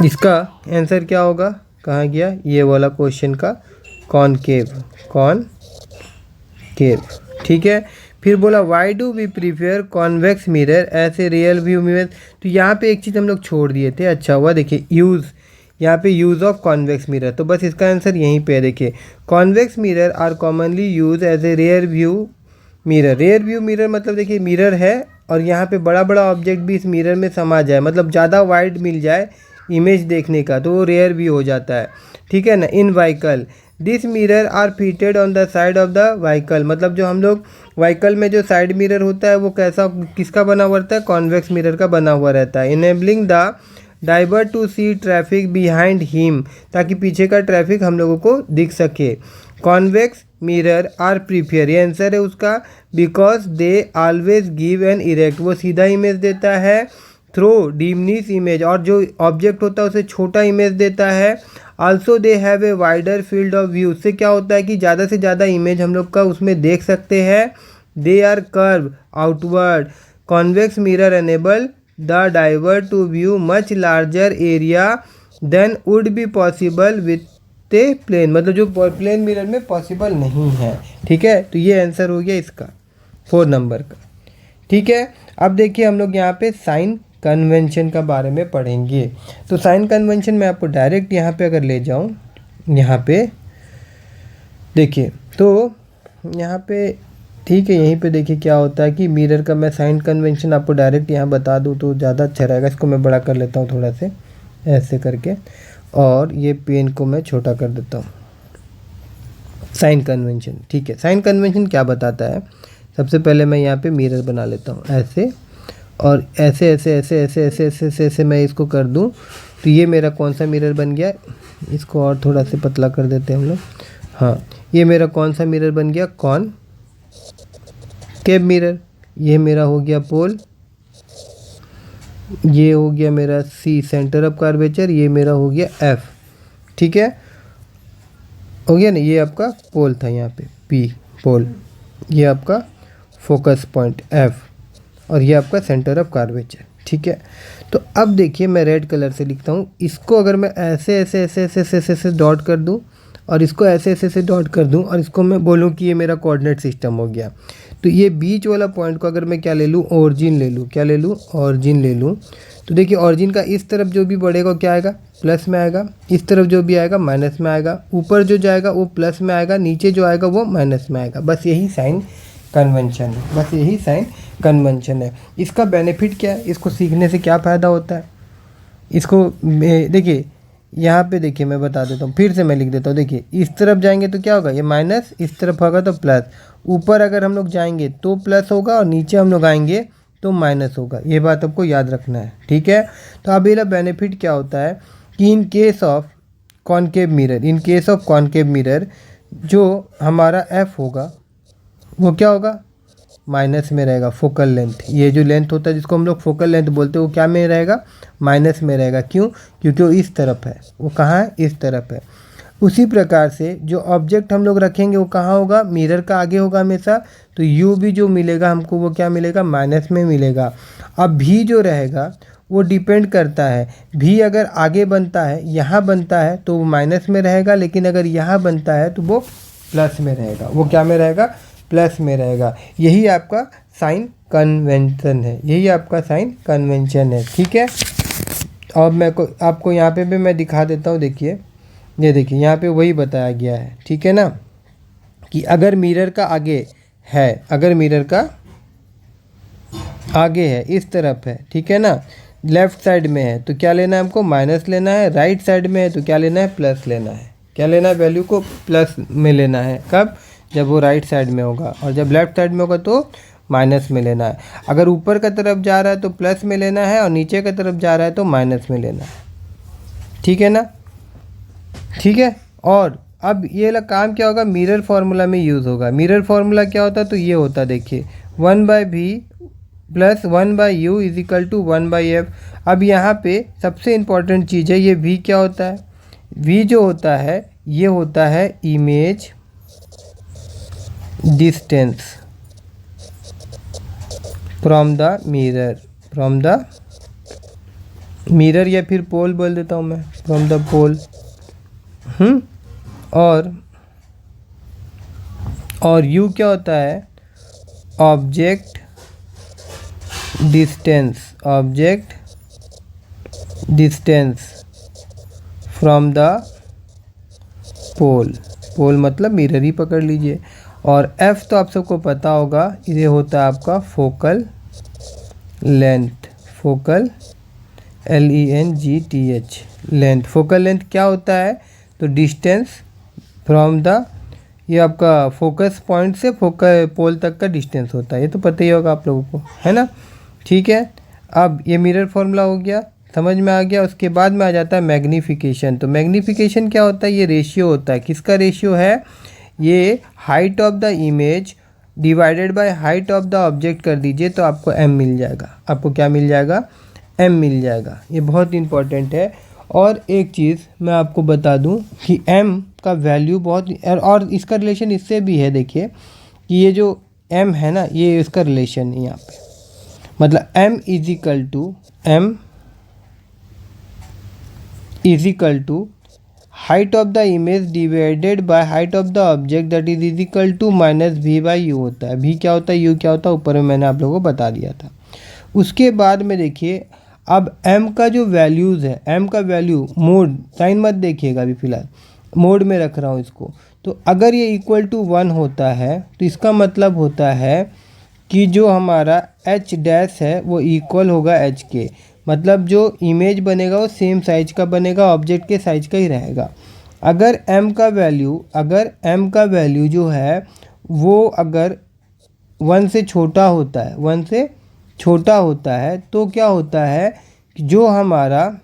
इसका आंसर क्या होगा, कहाँ गया ये वाला क्वेश्चन का, कॉनकेव, कॉनकेव, ठीक है। फिर बोला why do we prefer convex mirror ऐसे रियल व्यू मिरर। तो यहाँ पे एक चीज़ हम लोग छोड़ दिए थे, अच्छा हुआ, देखिए यूज़, यहाँ पे यूज़ ऑफ कॉन्वेक्स मिरर, तो बस इसका आंसर यहीं पे है। देखिए convex mirror are commonly use as a rear view mirror. Rear view mirror मतलब देखिए मिरर है और यहाँ पे बड़ा बड़ा ऑब्जेक्ट भी इस मिरर में समा जाए, मतलब ज़्यादा वाइड मिल जाए इमेज देखने का, तो वो रेयर व्यू हो जाता है, ठीक है ना। In vehicle this mirror are fitted on the side of the vehicle, मतलब जो हम लोग व्हीकल में जो साइड मिरर होता है वो कैसा, किसका बना हुआ रहता है, कॉन्वेक्स मिरर का बना हुआ रहता है। Enabling the driver to see traffic behind him, ताकि पीछे का ट्रैफिक हम लोगों को दिख सके। कॉन्वेक्स मिरर आर प्रीफियर, ये आंसर है उसका, because they always give an erect, वो सीधा इमेज देता है, थ्रो डिमनीस इमेज, और जो ऑब्जेक्ट होता है उसे छोटा इमेज देता है। Also they have a wider field of view, उससे क्या होता है कि ज़्यादा से ज़्यादा इमेज हम लोग का उसमें देख सकते हैं। They are curve outward, convex mirror enable the driver to view much larger area than would be possible with a plane, मतलब जो प्लेन मिरर में पॉसिबल नहीं है, ठीक है। तो ये आंसर हो गया इसका 4 नंबर का, ठीक है। अब देखिए हम लोग यहाँ पे साइन कन्वेंशन का बारे में पढ़ेंगे। तो साइन कन्वेंशन मैं आपको डायरेक्ट यहाँ पे अगर ले जाऊँ, यहाँ पे देखिए, तो यहाँ पे ठीक है, यहीं पे देखिए क्या होता है कि मिरर का मैं साइन कन्वेंशन आपको डायरेक्ट यहाँ बता दूँ तो ज़्यादा अच्छा रहेगा। इसको मैं बड़ा कर लेता हूँ थोड़ा से ऐसे करके, और ये पेन को मैं छोटा कर देता हूँ। साइन कन्वेंशन, ठीक है। साइन कन्वेंशन क्या बताता है, सबसे पहले मैं यहाँ पे मिरर बना लेता हूँ ऐसे, और ऐसे ऐसे ऐसे ऐसे ऐसे ऐसे ऐसे ऐसे मैं इसको कर दूँ, तो ये मेरा कौन सा मिरर बन गया, इसको और थोड़ा से पतला कर देते हैं हम लोग। हाँ, ये मेरा कौन सा मिरर बन गया, कॉनकेव मिरर। ये मेरा हो गया पोल, ये हो गया मेरा सी सेंटर ऑफ कर्वेचर, ये मेरा हो गया एफ, ठीक है, हो गया ना। ये आपका पोल था यहाँ पे पी पोल, ये आपका फोकस पॉइंट एफ, और ये आपका सेंटर ऑफ कर्वेचर, ठीक है। तो अब देखिए मैं रेड कलर से लिखता हूँ, इसको अगर मैं ऐसे ऐसे ऐसे ऐसे ऐसे ऐसे ऐसे डॉट कर दूँ, और इसको ऐसे ऐसे ऐसे डॉट कर दूँ, और इसको मैं बोलूँ कि ये मेरा कोऑर्डिनेट सिस्टम हो गया, तो ये बीच वाला पॉइंट को अगर मैं क्या ले लूँ, ओरिजिन ले लूँ, क्या ले लूँ, ओरिजिन ले लूँ। तो देखिए ओरिजिन का इस तरफ जो भी बढ़ेगा क्या आएगा, प्लस में आएगा, इस तरफ जो भी आएगा माइनस में आएगा, ऊपर जो जाएगा वो प्लस में आएगा, नीचे जो आएगा वो माइनस में आएगा। बस यही साइन कन्वेंशन है, बस यही साइन कन्वेंशन है। इसका बेनिफिट क्या है, इसको सीखने से क्या फ़ायदा होता है, इसको देखिए यहाँ पे देखिए मैं बता देता हूँ, फिर से मैं लिख देता हूँ। देखिए इस तरफ जाएंगे तो क्या होगा, ये माइनस, इस तरफ होगा तो प्लस, ऊपर अगर हम लोग जाएंगे तो प्लस होगा, और नीचे हम लोग आएंगे तो माइनस होगा, ये बात आपको याद रखना है, ठीक है। तो अब ये बेनिफिट क्या होता है कि इन case of concave mirror, in case of concave mirror जो हमारा एफ होगा वो क्या होगा, माइनस में रहेगा। फोकल लेंथ, ये जो लेंथ होता है जिसको हम लोग फोकल लेंथ बोलते हैं, वो क्या में रहेगा, माइनस में रहेगा। क्यों, क्योंकि वो इस तरफ है, वो कहाँ है, इस तरफ है। उसी प्रकार से जो ऑब्जेक्ट हम लोग रखेंगे वो कहाँ होगा, मिरर का आगे होगा हमेशा, तो यू भी जो मिलेगा हमको वो क्या मिलेगा, माइनस में मिलेगा। अब भी जो रहेगा वो डिपेंड करता है, भी अगर आगे बनता है, यहाँ बनता है तो वो माइनस में रहेगा, लेकिन अगर यहाँ बनता है तो वो प्लस में रहेगा, वो क्या में रहेगा, प्लस में रहेगा। यही आपका साइन कन्वेंशन है, यही आपका साइन कन्वेंशन है, ठीक है। और मैं आपको यहाँ पे भी मैं दिखा देता हूँ, देखिए ये देखिए यहाँ पे वही बताया गया है, ठीक है ना, कि अगर मिरर का आगे है, अगर मिरर का आगे है, इस तरफ है, ठीक है ना, लेफ़्ट साइड में है तो क्या लेना है हमको, माइनस लेना है। राइट साइड में है तो क्या लेना है, प्लस लेना है। क्या लेना है, वैल्यू को प्लस में लेना है। कब, जब वो राइट साइड में होगा, और जब लेफ़्ट साइड में होगा तो माइनस में लेना है। अगर ऊपर की तरफ जा रहा है तो प्लस में लेना है और नीचे की तरफ जा रहा है तो माइनस में लेना है। ठीक है ना, ठीक है। और अब ये वाला काम क्या होगा, मिरर फार्मूला में यूज़ होगा। मिरर फार्मूला क्या होता है, तो ये होता है, देखिए 1/v plus 1/u is equal to 1/f। अब यहाँ पे सबसे इम्पॉर्टेंट चीज़ है, ये v क्या होता है, v जो होता है ये होता है image distance from the mirror, from the mirror या फिर पोल बोल देता हूँ मैं, फ्रॉम द पोल। और u क्या होता है, object distance, object distance from the pole, pole मतलब मिरर ही पकड़ लीजिए। और f तो आप सबको पता होगा, ये होता है आपका focal length, focal LENGTH length. Focal length क्या होता है, तो डिस्टेंस फ्रॉम द, ये आपका फोकस पॉइंट से फोकल पोल तक का डिस्टेंस होता है, ये तो पता ही होगा आप लोगों को, है ना। ठीक है, अब ये मिरर फॉर्मूला हो गया, समझ में आ गया। उसके बाद में आ जाता है मैग्नीफिकेशन। तो मैग्नीफिकेशन क्या होता है, ये रेशियो होता है, किसका रेशियो है, ये height of the image divided by height of the object कर दीजिए तो आपको m मिल जाएगा। आपको क्या मिल जाएगा, m मिल जाएगा। ये बहुत इंपॉर्टेंट है। और एक चीज़ मैं आपको बता दूं कि m का वैल्यू बहुत, और इसका रिलेशन इससे भी है, देखिए कि ये जो m है ना, ये इसका रिलेशन है यहाँ पे, मतलब m is equal to height of the image divided by height of the object that is equal to minus v/u होता है। v क्या होता है, u क्या होता है, ऊपर में मैंने आप लोगों को बता दिया था। उसके बाद में देखिए अब m का जो वैल्यूज़ है, m का वैल्यू मोड, साइन मत देखिएगा अभी फ़िलहाल, मोड में रख रहा हूँ इसको। तो अगर ये इक्वल टू 1 होता है तो इसका मतलब होता है कि जो हमारा h डैश है वो इक्वल होगा h के, मतलब जो इमेज बनेगा वो सेम साइज का बनेगा, ऑब्जेक्ट के साइज का ही रहेगा। अगर m का वैल्यू जो है वो अगर 1 से छोटा होता है, 1 से छोटा होता है तो क्या होता है कि जो हमारा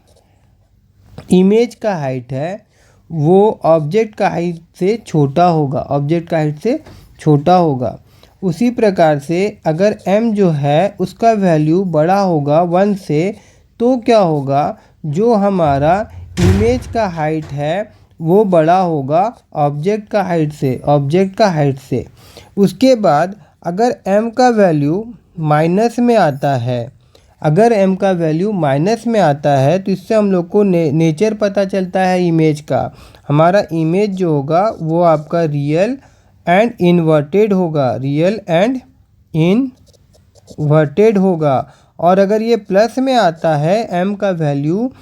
इमेज का हाइट है वो ऑब्जेक्ट का हाइट से छोटा होगा, ऑब्जेक्ट का हाइट से छोटा होगा। उसी प्रकार से अगर m जो है उसका वैल्यू बड़ा होगा 1 से, तो क्या होगा, जो हमारा इमेज का हाइट है वो बड़ा होगा ऑब्जेक्ट का हाइट से, ऑब्जेक्ट का हाइट से। उसके बाद अगर m का वैल्यू माइनस में आता है, अगर m का वैल्यू माइनस में आता है तो इससे हम लोग को नेचर पता चलता है इमेज का। हमारा इमेज जो होगा वो आपका रियल एंड इन्वर्टेड होगा, रियल एंड इनवर्टेड होगा। और अगर ये प्लस में आता है m का वैल्यू,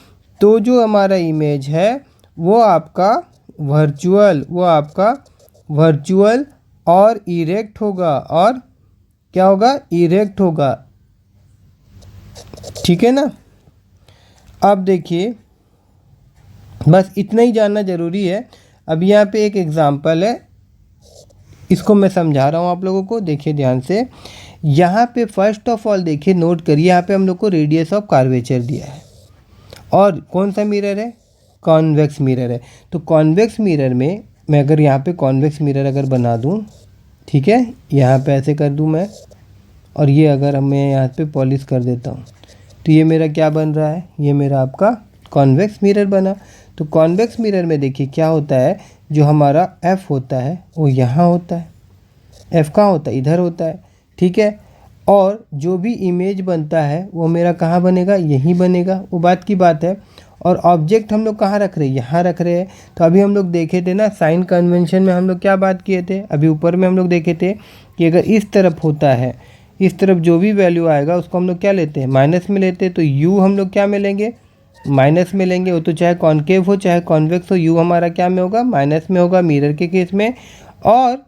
तो जो हमारा इमेज है वो आपका वर्चुअल और इरेक्ट होगा, और क्या होगा, इरेक्ट होगा। ठीक है ना। अब देखिए बस इतना ही जानना ज़रूरी है। अब यहाँ पे एक एग्ज़ाम्पल है, इसको मैं समझा रहा हूँ आप लोगों को, देखिए ध्यान से। यहाँ पे फर्स्ट ऑफ ऑल देखिए, नोट करिए, यहाँ पे हम लोग को रेडियस ऑफ कर्वेचर दिया है और कौन सा मिरर है, कॉन्वेक्स मिरर है। तो कॉन्वेक्स मिरर में मैं अगर यहाँ पे कॉन्वेक्स मिरर अगर बना दूँ, ठीक है, यहाँ पे ऐसे कर दूँ मैं, और ये अगर मैं यहाँ पे पॉलिश कर देता हूँ तो ये मेरा क्या बन रहा है, ये मेरा आपका कॉन्वेक्स मिरर बना। तो कॉन्वेक्स मिरर में देखिए क्या होता है, जो हमारा f होता है वो यहाँ होता है, f कहाँ होता है, इधर होता है। ठीक है, और जो भी इमेज बनता है वो मेरा कहाँ बनेगा, यहीं बनेगा, वो बात की बात है। और ऑब्जेक्ट हम लोग कहाँ रख रहे हैं, यहाँ रख रहे हैं। तो अभी हम लोग देखे थे ना साइन कन्वेंशन में, हम लोग क्या बात किए थे, अभी ऊपर में हम लोग देखे थे कि अगर इस तरफ होता है, इस तरफ जो भी वैल्यू आएगा उसको हम लोग क्या लेते हैं, माइनस में लेते हैं। तो u हम लोग क्या में लेंगे, माइनस में लेंगे। वो तो चाहे कॉन्केव हो चाहे कॉन्वेक्स हो, u हमारा क्या में होगा, माइनस में होगा मिरर के केस में। और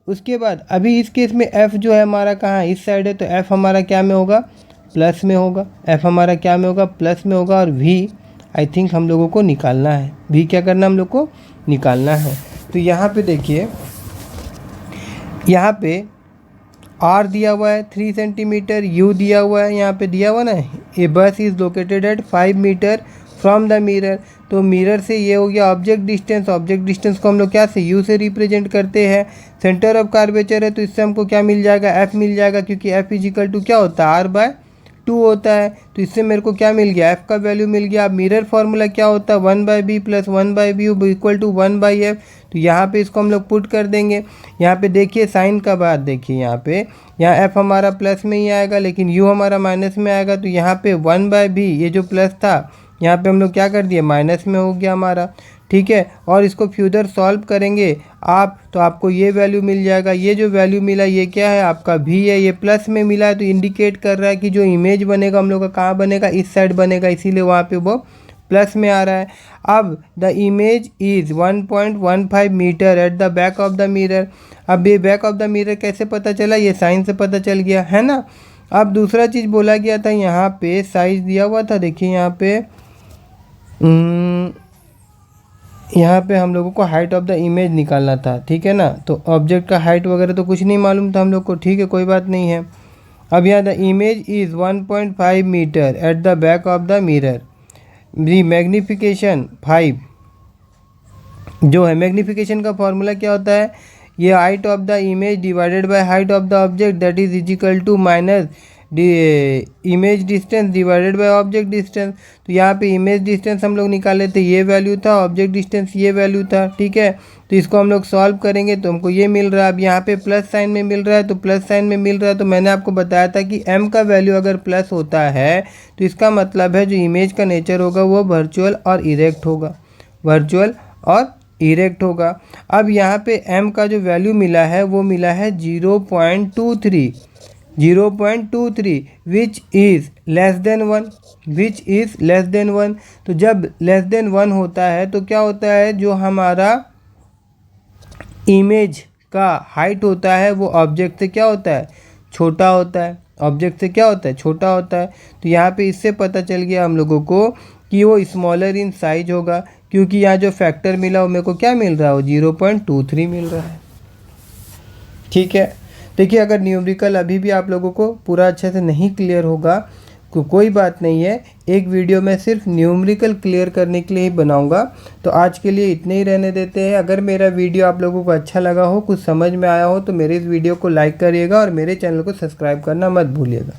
उसके बाद अभी इस केस में f जो है हमारा कहाँ है, इस साइड है, तो f हमारा क्या में होगा, प्लस में होगा। f हमारा क्या में होगा, प्लस में होगा। और v आई थिंक हम लोगों को निकालना है, v क्या करना हम लोग को निकालना है। तो यहाँ पे देखिए, यहाँ पे आर दिया हुआ है 3 सेंटीमीटर, यू दिया हुआ है, यहाँ पे दिया हुआ ना, a bus is located at 5 metre from the mirror. तो मिरर से ये हो गया ऑब्जेक्ट डिस्टेंस। ऑब्जेक्ट डिस्टेंस को हम लोग क्या से यू से रिप्रेजेंट करते हैं। सेंटर ऑफ कर्वेचर है तो इससे हमको क्या मिल जाएगा, एफ मिल जाएगा, क्योंकि एफ इजिकल टू क्या होता है, r/2 होता है। तो इससे मेरे को क्या मिल गया, एफ का वैल्यू मिल गया। अब मिरर फार्मूला क्या होता है, 1/b plus 1/b equal to 1/f। तो यहाँ पे इसको हम लोग पुट कर देंगे। यहाँ पे देखिए साइन का बात देखिए, यहाँ एफ हमारा प्लस में ही आएगा लेकिन यू हमारा माइनस में आएगा। तो यहाँ पे 1/b ये जो प्लस था यहाँ पे हम लोग क्या कर दिए, माइनस में हो गया हमारा, ठीक है। और इसको फ्यूदर सॉल्व करेंगे आप तो आपको ये वैल्यू मिल जाएगा। ये जो वैल्यू मिला ये क्या है, आपका भी है, ये प्लस में मिला है तो इंडिकेट कर रहा है कि जो इमेज बनेगा हम लोग का कहाँ बनेगा, इस साइड बनेगा, इसीलिए वहाँ पे वो प्लस में आ रहा है। अब the image is 1.15 metre at the back of the mirror. अब ये बैक ऑफ द मिरर कैसे पता चला, ये साइन से पता चल गया है ना। अब दूसरा चीज़ बोला गया था, यहाँ पे साइज दिया हुआ था, देखिए यहाँ पे हम लोगों को हाइट ऑफ द इमेज निकालना था, ठीक है ना। तो ऑब्जेक्ट का हाइट वगैरह तो कुछ नहीं मालूम था हम लोग को, ठीक है, कोई बात नहीं है। अब यहाँ the image is 1.5 metre at the back of the mirror. The magnification 5 जो है, मैग्नीफिकेशन का फॉर्मूला क्या होता है, ये height of the image divided by height of the object that is equal to minus image distance divided by object distance. तो यहाँ पे इमेज डिस्टेंस हम लोग निकाले थे, ये वैल्यू था, ऑब्जेक्ट डिस्टेंस ये वैल्यू था, ठीक है। तो इसको हम लोग सॉल्व करेंगे तो हमको ये मिल रहा है। अब यहाँ पे प्लस साइन में मिल रहा है, तो प्लस साइन में मिल रहा है तो मैंने आपको बताया था कि m का वैल्यू अगर प्लस होता है तो इसका मतलब है जो इमेज का नेचर होगा वो वर्चुअल और इरेक्ट होगा, वर्चुअल और इरेक्ट होगा। अब यहाँ पे m का जो वैल्यू मिला है वो मिला है 0.23 which is less than 1, which is less than 1। तो जब लेस देन 1 होता है तो क्या होता है, जो हमारा इमेज का हाइट होता है वो ऑब्जेक्ट से क्या होता है, छोटा होता है, ऑब्जेक्ट से क्या होता है, छोटा होता है। तो यहाँ पे इससे पता चल गया हम लोगों को कि वो स्मॉलर इन साइज होगा, क्योंकि यहाँ जो फैक्टर मिला वो मेरे को क्या मिल रहा है, वो 0.23 मिल रहा है, ठीक है। देखिए अगर न्यूमेरिकल अभी भी आप लोगों को पूरा अच्छे से नहीं क्लियर होगा तो कोई बात नहीं है, एक वीडियो में सिर्फ न्यूमेरिकल क्लियर करने के लिए ही बनाऊंगा। तो आज के लिए इतने ही रहने देते हैं। अगर मेरा वीडियो आप लोगों को अच्छा लगा हो, कुछ समझ में आया हो तो मेरे इस वीडियो को लाइक करिएगा और मेरे चैनल को सब्सक्राइब करना मत भूलिएगा।